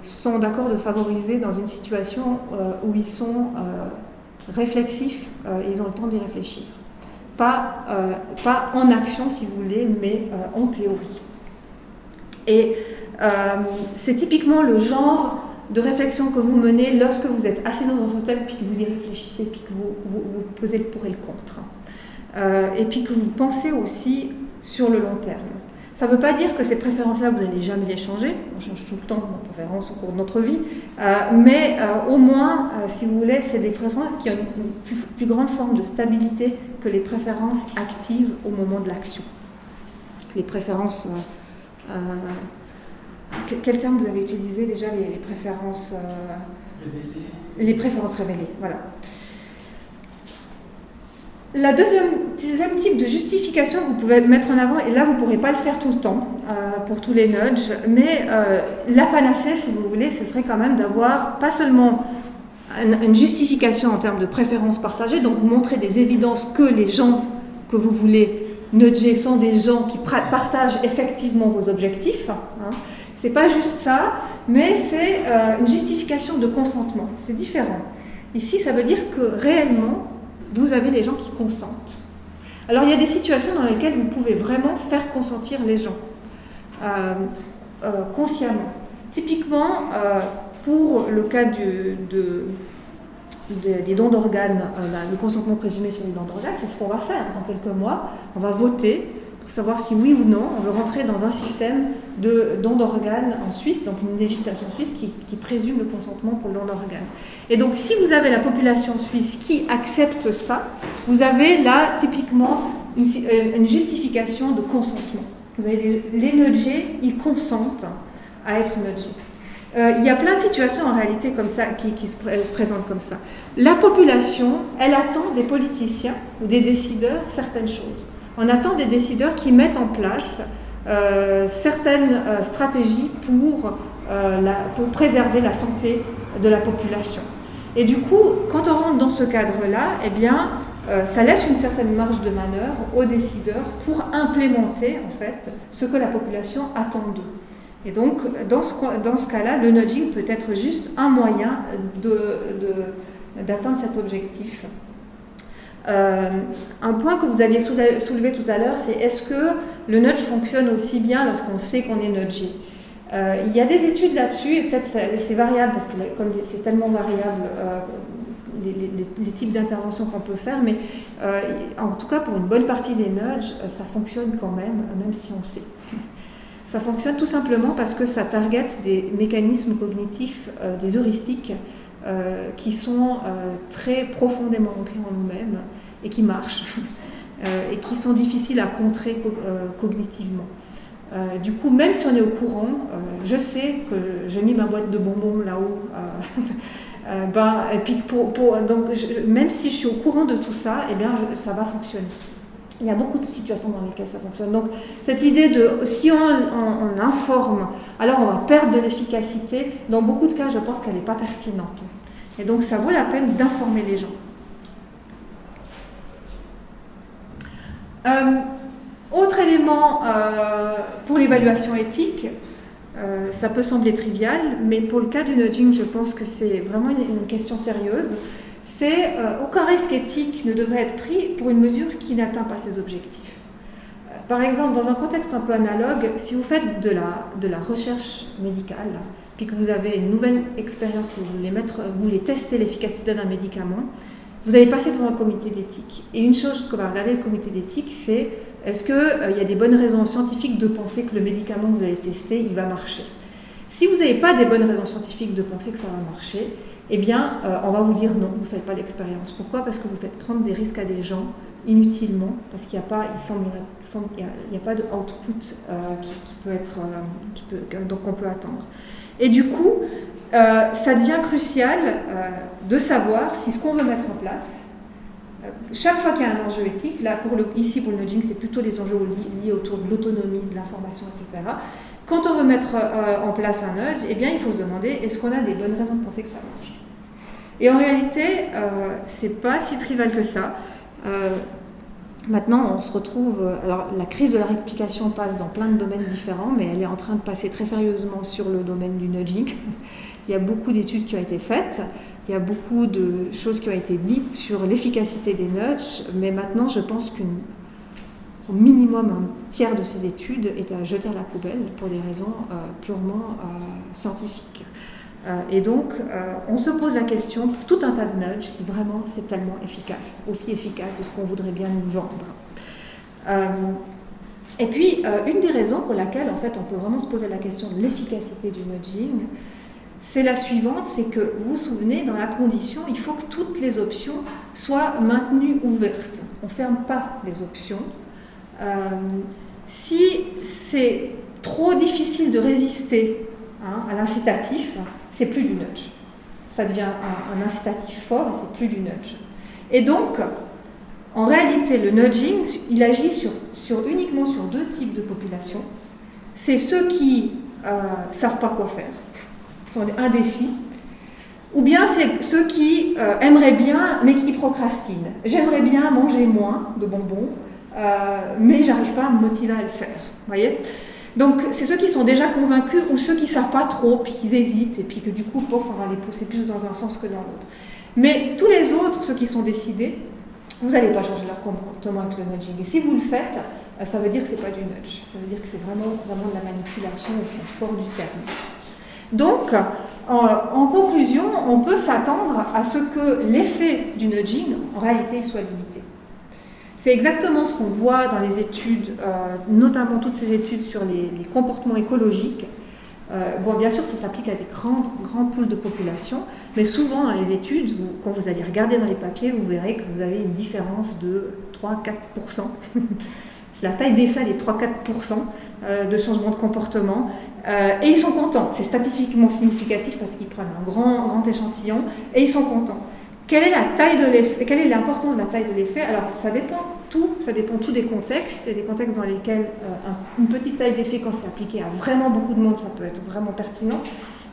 sont d'accord de favoriser dans une situation où ils sont réflexifs et ils ont le temps d'y réfléchir. Pas en action, si vous voulez, mais en théorie. Et c'est typiquement le genre de réflexion que vous menez lorsque vous êtes assis dans un fauteuil, puis que vous y réfléchissez, puis que vous pesez le pour et le contre. Et puis que vous pensez aussi sur le long terme. Ça ne veut pas dire que ces préférences-là, vous n'allez jamais les changer. On change tout le temps nos préférences au cours de notre vie. Mais au moins, si vous voulez, c'est des préférences qui ont une plus grande forme de stabilité que les préférences actives au moment de l'action. Les préférences... quel terme vous avez utilisé déjà? Les préférences... révélées. Les préférences révélées, voilà. La deuxième type de justification que vous pouvez mettre en avant, et là vous ne pourrez pas le faire tout le temps pour tous les nudges, mais la panacée, si vous voulez, ce serait quand même d'avoir pas seulement une justification en termes de préférences partagées, donc montrer des évidences que les gens que vous voulez nudger sont des gens qui partagent effectivement vos objectifs. Hein. C'est pas juste ça, mais c'est une justification de consentement. C'est différent. Ici, ça veut dire que réellement, vous avez les gens qui consentent. Alors, il y a des situations dans lesquelles vous pouvez vraiment faire consentir les gens, consciemment. Typiquement, pour le cas des dons d'organes, le consentement présumé sur les dons d'organes, c'est ce qu'on va faire dans quelques mois. On va voter pour savoir si oui ou non, on veut rentrer dans un système de dons d'organes en Suisse, donc une législation suisse qui présume le consentement pour le don d'organes. Et donc, si vous avez la population suisse qui accepte ça, vous avez là, typiquement, une justification de consentement. Vous avez les nudgés, ils consentent à être nudgés. Il y a plein de situations en réalité comme ça, qui se présentent comme ça. La population, elle attend des politiciens ou des décideurs certaines choses. On attend des décideurs qui mettent en place certaines stratégies pour préserver la santé de la population. Et du coup, quand on rentre dans ce cadre-là, eh bien, ça laisse une certaine marge de manœuvre aux décideurs pour implémenter en fait ce que la population attend d'eux. Et donc, dans ce cas-là, le nudging peut être juste un moyen d'atteindre cet objectif. Un point que vous aviez soulevé tout à l'heure, c'est est-ce que le nudge fonctionne aussi bien lorsqu'on sait qu'on est nudgé? Il y a des études là-dessus, et peut-être c'est variable, parce que comme c'est tellement variable les types d'interventions qu'on peut faire, mais en tout cas pour une bonne partie des nudges, ça fonctionne quand même si on sait. Ça fonctionne tout simplement parce que ça target des mécanismes cognitifs, des heuristiques, qui sont très profondément ancrés en nous-mêmes et qui marchent, et qui sont difficiles à contrer cognitivement. Du coup, même si on est au courant, je sais que j'ai mis ma boîte de bonbons là-haut, et puis donc même si je suis au courant de tout ça, eh bien, ça va fonctionner. Il y a beaucoup de situations dans lesquelles ça fonctionne. Donc, cette idée de si on informe, alors on va perdre de l'efficacité, dans beaucoup de cas, je pense qu'elle n'est pas pertinente. Et donc, ça vaut la peine d'informer les gens. Autre élément pour l'évaluation éthique, ça peut sembler trivial, mais pour le cas du nudging, je pense que c'est vraiment une question sérieuse. C'est aucun risque éthique ne devrait être pris pour une mesure qui n'atteint pas ses objectifs. Par exemple, dans un contexte un peu analogue, si vous faites de la recherche médicale, puis que vous avez une nouvelle expérience, que vous voulez tester l'efficacité d'un médicament, vous allez passer devant un comité d'éthique. Et une chose que va regarder le comité d'éthique, c'est est-ce qu'il y a des bonnes raisons scientifiques de penser que le médicament que vous allez tester, il va marcher. Si vous n'avez pas des bonnes raisons scientifiques de penser que ça va marcher, eh bien, on va vous dire non, vous ne faites pas l'expérience. Pourquoi ? Parce que vous faites prendre des risques à des gens inutilement, parce qu'il n'y a pas, il a pas de output donc on peut attendre. Et du coup, ça devient crucial de savoir si ce qu'on veut mettre en place, chaque fois qu'il y a un enjeu éthique, là ici pour le nudging, c'est plutôt les enjeux liés autour de l'autonomie, de l'information, etc. Quand on veut mettre en place un nudge, eh bien, il faut se demander, est-ce qu'on a des bonnes raisons de penser que ça marche ? Et en réalité, c'est pas si trivial que ça. Maintenant, on se retrouve... Alors, la crise de la réplication passe dans plein de domaines différents, mais elle est en train de passer très sérieusement sur le domaine du nudging. Il y a beaucoup d'études qui ont été faites, il y a beaucoup de choses qui ont été dites sur l'efficacité des nudges, mais maintenant, je pense qu'au minimum, un tiers de ces études est à jeter à la poubelle pour des raisons purement scientifiques. Et donc, on se pose la question, pour tout un tas de nudges, si vraiment c'est tellement efficace, aussi efficace de ce qu'on voudrait bien nous vendre. Et puis, une des raisons pour laquelle, en fait, on peut vraiment se poser la question de l'efficacité du nudging, c'est la suivante, c'est que, vous vous souvenez, dans la condition, il faut que toutes les options soient maintenues ouvertes. On ne ferme pas les options. Si c'est trop difficile de résister à l'incitatif, c'est plus du nudge. Ça devient un incitatif fort et c'est plus du nudge. Et donc, en réalité, le nudging, il agit uniquement sur deux types de populations. C'est ceux qui savent pas quoi faire, sont indécis, ou bien c'est ceux qui aimeraient bien, mais qui procrastinent. J'aimerais bien manger moins de bonbons, mais j'arrive pas à me motiver à le faire. Voyez ? Donc, c'est ceux qui sont déjà convaincus ou ceux qui ne savent pas trop, puis qui hésitent, et puis que du coup, on va les pousser plus dans un sens que dans l'autre. Mais tous les autres, ceux qui sont décidés, vous n'allez pas changer leur comportement avec le nudging. Et si vous le faites, ça veut dire que ce n'est pas du nudge. Ça veut dire que c'est vraiment de la manipulation au sens fort du terme. Donc, en conclusion, on peut s'attendre à ce que l'effet du nudging, en réalité, soit limité. C'est exactement ce qu'on voit dans les études, notamment toutes ces études sur les comportements écologiques. Bien sûr, ça s'applique à des grands pools de population, mais souvent dans les études, quand vous allez regarder dans les papiers, vous verrez que vous avez une différence de 3-4%. C'est la taille d'effet des 3-4% de changement de comportement. Et ils sont contents. C'est statistiquement significatif parce qu'ils prennent un grand échantillon et ils sont contents. Quelle est la taille de l'effet ? Quelle est l'importance de la taille de l'effet ? Alors, ça dépend tout des contextes. Il y a des contextes dans lesquels une petite taille d'effet, quand c'est appliqué à vraiment beaucoup de monde, ça peut être vraiment pertinent.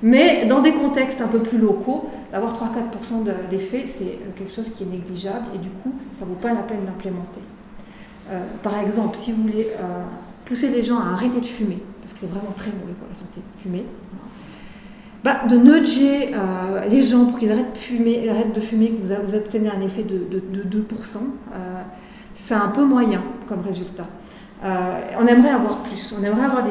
Mais dans des contextes un peu plus locaux, d'avoir 3-4% d'effet, c'est quelque chose qui est négligeable et du coup, ça ne vaut pas la peine d'implémenter. Par exemple, si vous voulez pousser les gens à arrêter de fumer, parce que c'est vraiment très mauvais pour la santé de fumer, de nudger les gens pour qu'ils arrêtent de fumer, que vous obtenez un effet de 2%, c'est un peu moyen comme résultat. On aimerait avoir plus, on aimerait avoir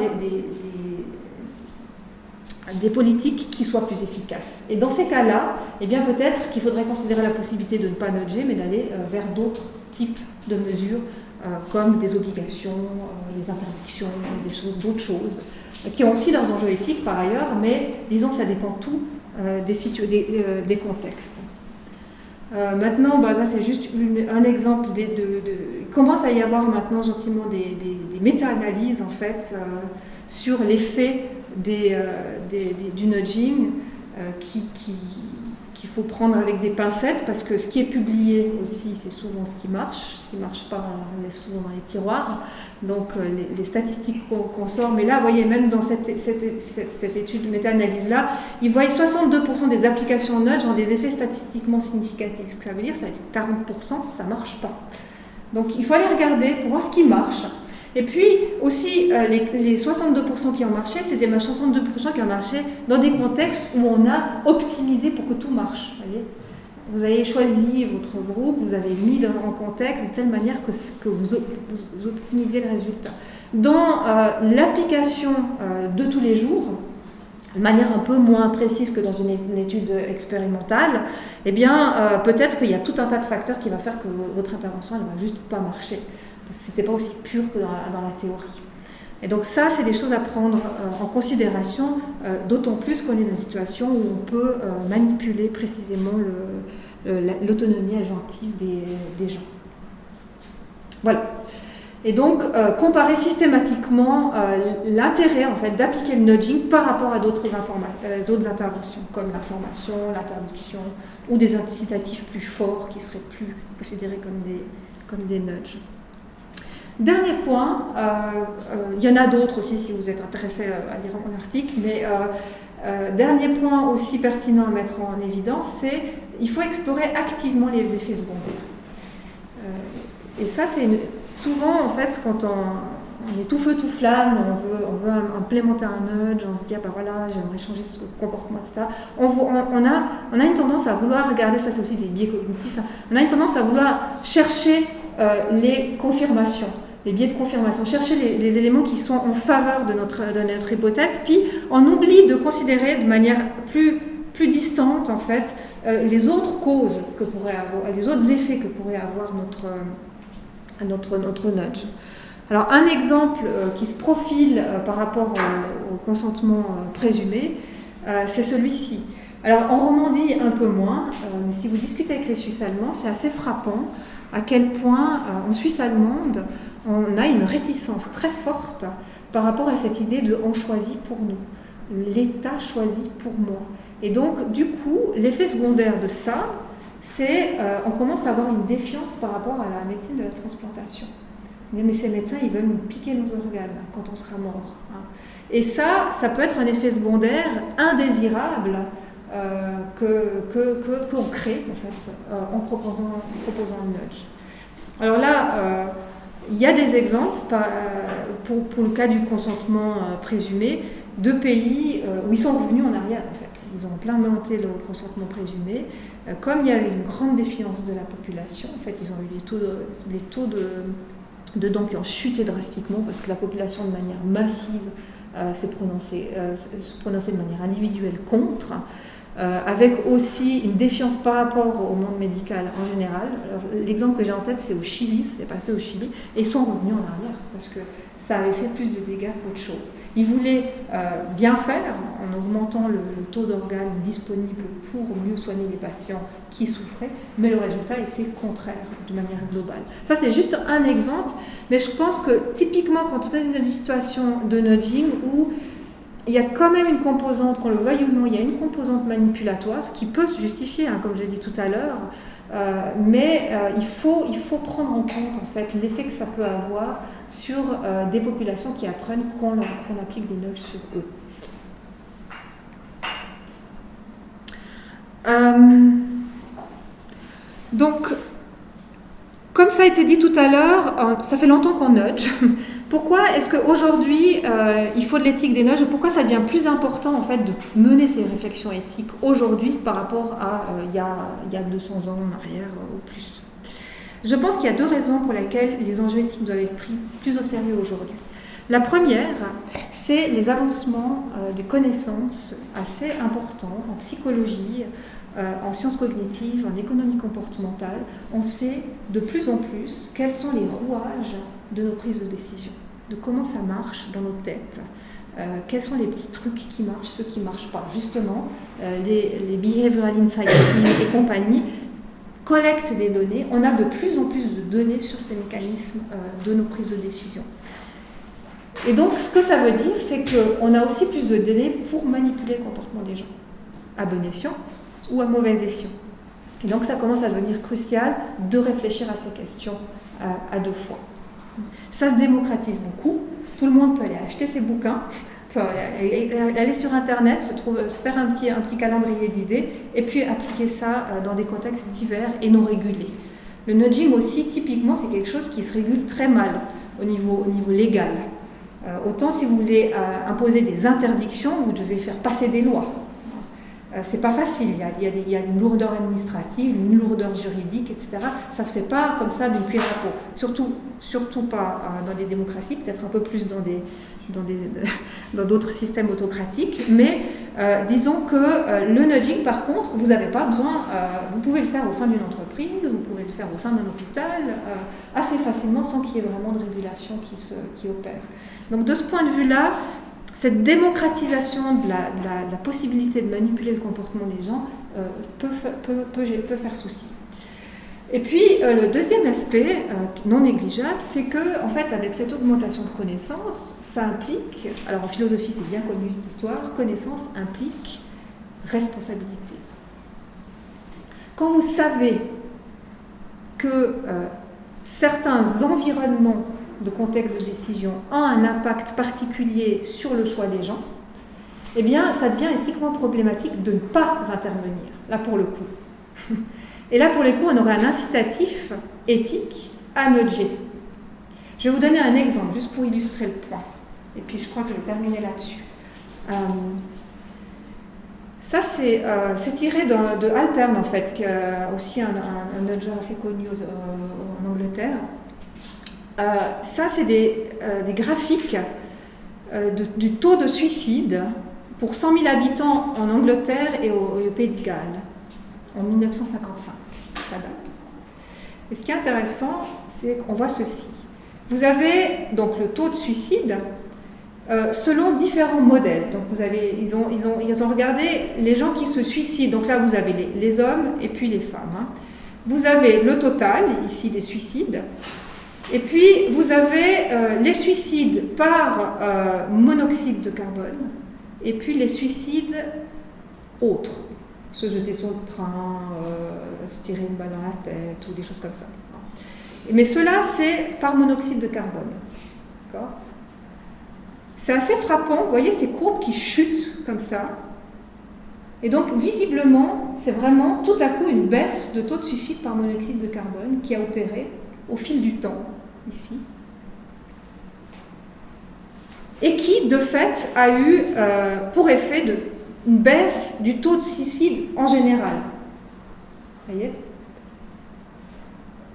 des politiques qui soient plus efficaces. Et dans ces cas-là, eh bien peut-être qu'il faudrait considérer la possibilité de ne pas nudger, mais d'aller vers d'autres types de mesures, comme des obligations, des interdictions, d'autres choses, qui ont aussi leurs enjeux éthiques par ailleurs, mais disons que ça dépend tout des contextes. Maintenant, là c'est juste un exemple il commence à y avoir maintenant gentiment des méta-analyses en fait sur l'effet du nudging qu'il faut prendre avec des pincettes parce que ce qui est publié aussi c'est souvent ce qui marche pas on le laisse souvent dans les tiroirs, donc les statistiques qu'on sort, mais là vous voyez même dans cette étude méta-analyse là, ils voient 62% des applications nudge ont des effets statistiquement significatifs. Ce que ça veut dire, ça veut dire que 40% ça marche pas. Donc il faut aller regarder pour voir ce qui marche. Et puis aussi, les 62% qui ont marché, c'est des 62% qui ont marché dans des contextes où on a optimisé pour que tout marche. Vous avez choisi votre groupe, vous avez mis en contexte de telle manière que vous optimisez le résultat. Dans l'application de tous les jours, de manière un peu moins précise que dans une étude expérimentale, eh bien, peut-être qu'il y a tout un tas de facteurs qui vont faire que votre intervention ne va juste pas marcher, parce que ce n'était pas aussi pur que dans la théorie. Et donc ça, c'est des choses à prendre en considération, d'autant plus qu'on est dans une situation où on peut manipuler précisément l'autonomie agentive des gens. Voilà. Et donc, comparer systématiquement l'intérêt en fait, d'appliquer le nudging par rapport à d'autres autres interventions, comme la formation, l'interdiction, ou des incitatifs plus forts qui seraient plus considérés comme des nudges. Dernier point, il y en a d'autres aussi si vous êtes intéressé à lire mon article, mais dernier point aussi pertinent à mettre en évidence, c'est qu'il faut explorer activement les effets secondaires. Et ça, c'est souvent, en fait, quand on est tout feu, tout flamme, on veut implémenter un nudge, on se dit, ah ben voilà, j'aimerais changer ce comportement, etc. On a une tendance à vouloir regarder, ça c'est aussi des biais cognitifs, on a une tendance à vouloir chercher les confirmations, les biais de confirmation, chercher les éléments qui sont en faveur de notre hypothèse, puis on oublie de considérer de manière plus distante, en fait, les autres causes que pourrait avoir, les autres effets que pourrait avoir notre nudge. Alors, un exemple qui se profile par rapport au consentement présumé, c'est celui-ci. Alors, en Romandie, un peu moins, mais si vous discutez avec les Suisses allemands, c'est assez frappant à quel point, en Suisse allemande, on a une réticence très forte par rapport à cette idée de « on choisit pour nous ». L'État choisit pour moi. Et donc, du coup, l'effet secondaire de ça, c'est on commence à avoir une défiance par rapport à la médecine de la transplantation. Mais ces médecins, ils veulent nous piquer nos organes quand on sera mort. Et ça peut être un effet secondaire indésirable qu'on crée, en fait, en proposant un nudge. Alors là, il y a des exemples, pour le cas du consentement présumé, de pays où ils sont revenus en arrière, en fait. Ils ont implémenté le consentement présumé. Comme il y a eu une grande défiance de la population, en fait, ils ont eu les taux de dons qui ont chuté drastiquement parce que la population, de manière massive, s'est prononcée de manière individuelle contre, avec aussi une défiance par rapport au monde médical en général. L'exemple que j'ai en tête, c'est au Chili, ça s'est passé au Chili, et ils sont revenus en arrière parce que ça avait fait plus de dégâts qu'autre chose. Ils voulaient bien faire en augmentant le taux d'organes disponibles pour mieux soigner les patients qui souffraient, mais le résultat était contraire de manière globale. Ça, c'est juste un exemple, mais je pense que typiquement, quand on est dans une situation de nudging où il y a quand même une composante, qu'on le veuille ou non, il y a une composante manipulatoire qui peut se justifier, hein, comme j'ai dit tout à l'heure, mais il faut prendre en compte en fait, l'effet que ça peut avoir sur des populations qui apprennent qu'on applique des nudges sur eux. Donc, comme ça a été dit tout à l'heure, ça fait longtemps qu'on nudge. Pourquoi est-ce qu'aujourd'hui, il faut de l'éthique des nudges? Pourquoi ça devient plus important en fait, de mener ces réflexions éthiques aujourd'hui par rapport à il y a 200 ans en arrière ou plus? Je pense qu'il y a deux raisons pour lesquelles les enjeux éthiques doivent être pris plus au sérieux aujourd'hui. La première, c'est les avancements de connaissances assez importants en psychologie, en sciences cognitives, en économie comportementale. On sait de plus en plus quels sont les rouages de nos prises de décision, de comment ça marche dans nos têtes, quels sont les petits trucs qui marchent, ceux qui ne marchent pas. Justement, les behavioral insight team et compagnie collectent des données. On a de plus en plus de données sur ces mécanismes de nos prises de décision. Et donc, ce que ça veut dire, c'est qu'on a aussi plus de données pour manipuler le comportement des gens, à bon escient ou à mauvais escient. Et donc, ça commence à devenir crucial de réfléchir à ces questions à deux fois. Ça se démocratise beaucoup. Tout le monde peut aller acheter ses bouquins, peut aller sur Internet, se faire un petit calendrier d'idées, et puis appliquer ça dans des contextes divers et non régulés. Le nudging aussi, typiquement, c'est quelque chose qui se régule très mal au niveau légal. Autant si vous voulez imposer des interdictions, vous devez faire passer des lois. C'est pas facile, il y a une lourdeur administrative, une lourdeur juridique, etc. Ça se fait pas comme ça d'une cuillère à peau. Surtout pas dans des démocraties, peut-être un peu plus dans d'autres systèmes autocratiques. Mais disons que le nudging, par contre, vous n'avez pas besoin. Vous pouvez le faire au sein d'une entreprise, vous pouvez le faire au sein d'un hôpital, assez facilement, sans qu'il y ait vraiment de régulation qui opère. Donc de ce point de vue-là, cette démocratisation de la possibilité de manipuler le comportement des gens peut faire souci. Et puis, le deuxième aspect, non négligeable, c'est que, en fait, avec cette augmentation de connaissances, ça implique, alors en philosophie c'est bien connu cette histoire, connaissance implique responsabilité. Quand vous savez que certains environnements de contexte de décision ont un impact particulier sur le choix des gens, eh bien, ça devient éthiquement problématique de ne pas intervenir, là pour le coup. Et là, pour le coup, on aurait un incitatif éthique à nudger. Je vais vous donner un exemple, juste pour illustrer le point. Et puis, je crois que je vais terminer là-dessus. Ça, c'est tiré de Halpern, en fait, qui est aussi un nudger assez connu en Angleterre. Ça, c'est des graphiques du taux de suicide pour 100 000 habitants en Angleterre et au Pays de Galles, en 1955. Ça date. Et ce qui est intéressant, c'est qu'on voit ceci. Vous avez donc le taux de suicide selon différents modèles. Donc ils ont regardé les gens qui se suicident. Donc là, vous avez les hommes et puis les femmes. Vous avez le total, ici, des suicides. Et puis, vous avez les suicides par monoxyde de carbone, et puis les suicides autres, se jeter sur le train, se tirer une balle dans la tête, ou des choses comme ça. Mais cela, c'est par monoxyde de carbone. D'accord ? C'est assez frappant, vous voyez ces courbes qui chutent comme ça. Et donc, visiblement, c'est vraiment tout à coup une baisse de taux de suicide par monoxyde de carbone qui a opéré au fil du temps, ici, et qui, de fait, a eu pour effet une baisse du taux de suicide en général. Vous voyez ?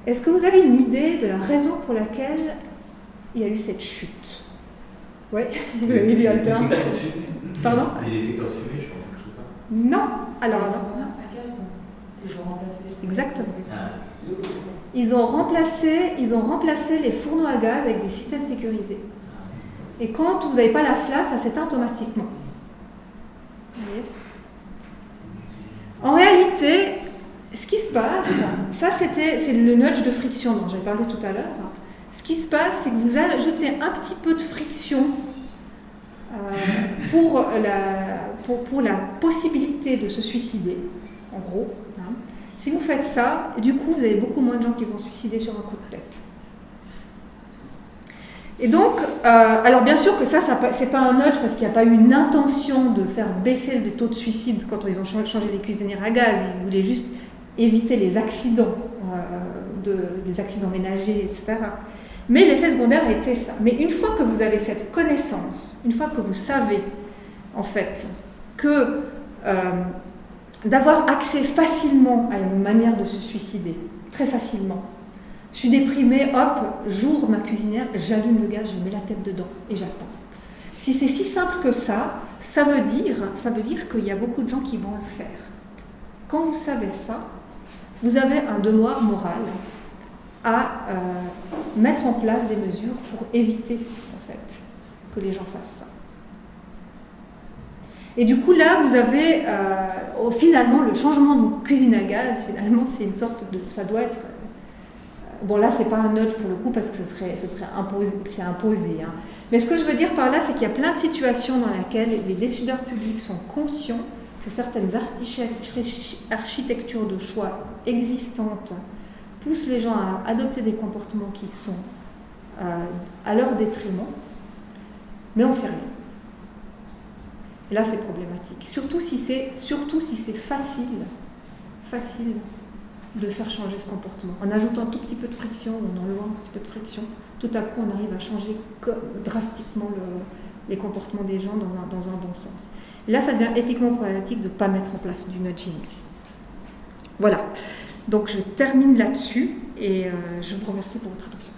Est-ce que vous avez une idée de la raison pour laquelle il y a eu cette chute ? Oui, vous avez lu Halpern. Pardon ? Les détecteurs de fumée, je pense, quelque chose comme ça. Non, alors non. À gaz. Ils ont remplacé. Exactement. Ah. Ils ont remplacé les fourneaux à gaz avec des systèmes sécurisés. Et quand vous n'avez pas la flamme, ça s'éteint automatiquement. Vous voyez ? En réalité, ce qui se passe, c'est le nudge de friction dont j'ai parlé tout à l'heure. Ce qui se passe, c'est que vous ajoutez un petit peu de friction pour la possibilité de se suicider, en gros. Si vous faites ça, du coup, vous avez beaucoup moins de gens qui vont se suicider sur un coup de tête. Et donc, alors bien sûr que ça c'est pas un nudge parce qu'il n'y a pas eu une intention de faire baisser le taux de suicide quand ils ont changé les cuisinières à gaz. Ils voulaient juste éviter les accidents, les accidents ménagers, etc. Mais l'effet secondaire a été ça. Mais une fois que vous avez cette connaissance, une fois que vous savez, en fait, que d'avoir accès facilement à une manière de se suicider, très facilement. Je suis déprimée, hop, j'ouvre ma cuisinière, j'allume le gaz, je mets la tête dedans et j'attends. Si c'est si simple que ça, ça veut dire qu'il y a beaucoup de gens qui vont le faire. Quand vous savez ça, vous avez un devoir moral à mettre en place des mesures pour éviter, en fait, que les gens fassent ça. Et du coup, là, vous avez, finalement, le changement de cuisine à gaz, finalement, c'est une sorte de... Ça doit être... Bon, là, c'est pas un nudge pour le coup, parce que ce serait imposé, c'est imposé. Hein. Mais ce que je veux dire par là, c'est qu'il y a plein de situations dans lesquelles les décideurs publics sont conscients que certaines architectures de choix existantes poussent les gens à adopter des comportements qui sont à leur détriment, mais on fait rien. Et là, c'est problématique. Surtout si c'est facile de faire changer ce comportement. En ajoutant un tout petit peu de friction, ou en enlevant un petit peu de friction, tout à coup on arrive à changer drastiquement les comportements des gens dans un bon sens. Et là, ça devient éthiquement problématique de ne pas mettre en place du nudging. Voilà. Donc je termine là-dessus et je vous remercie pour votre attention.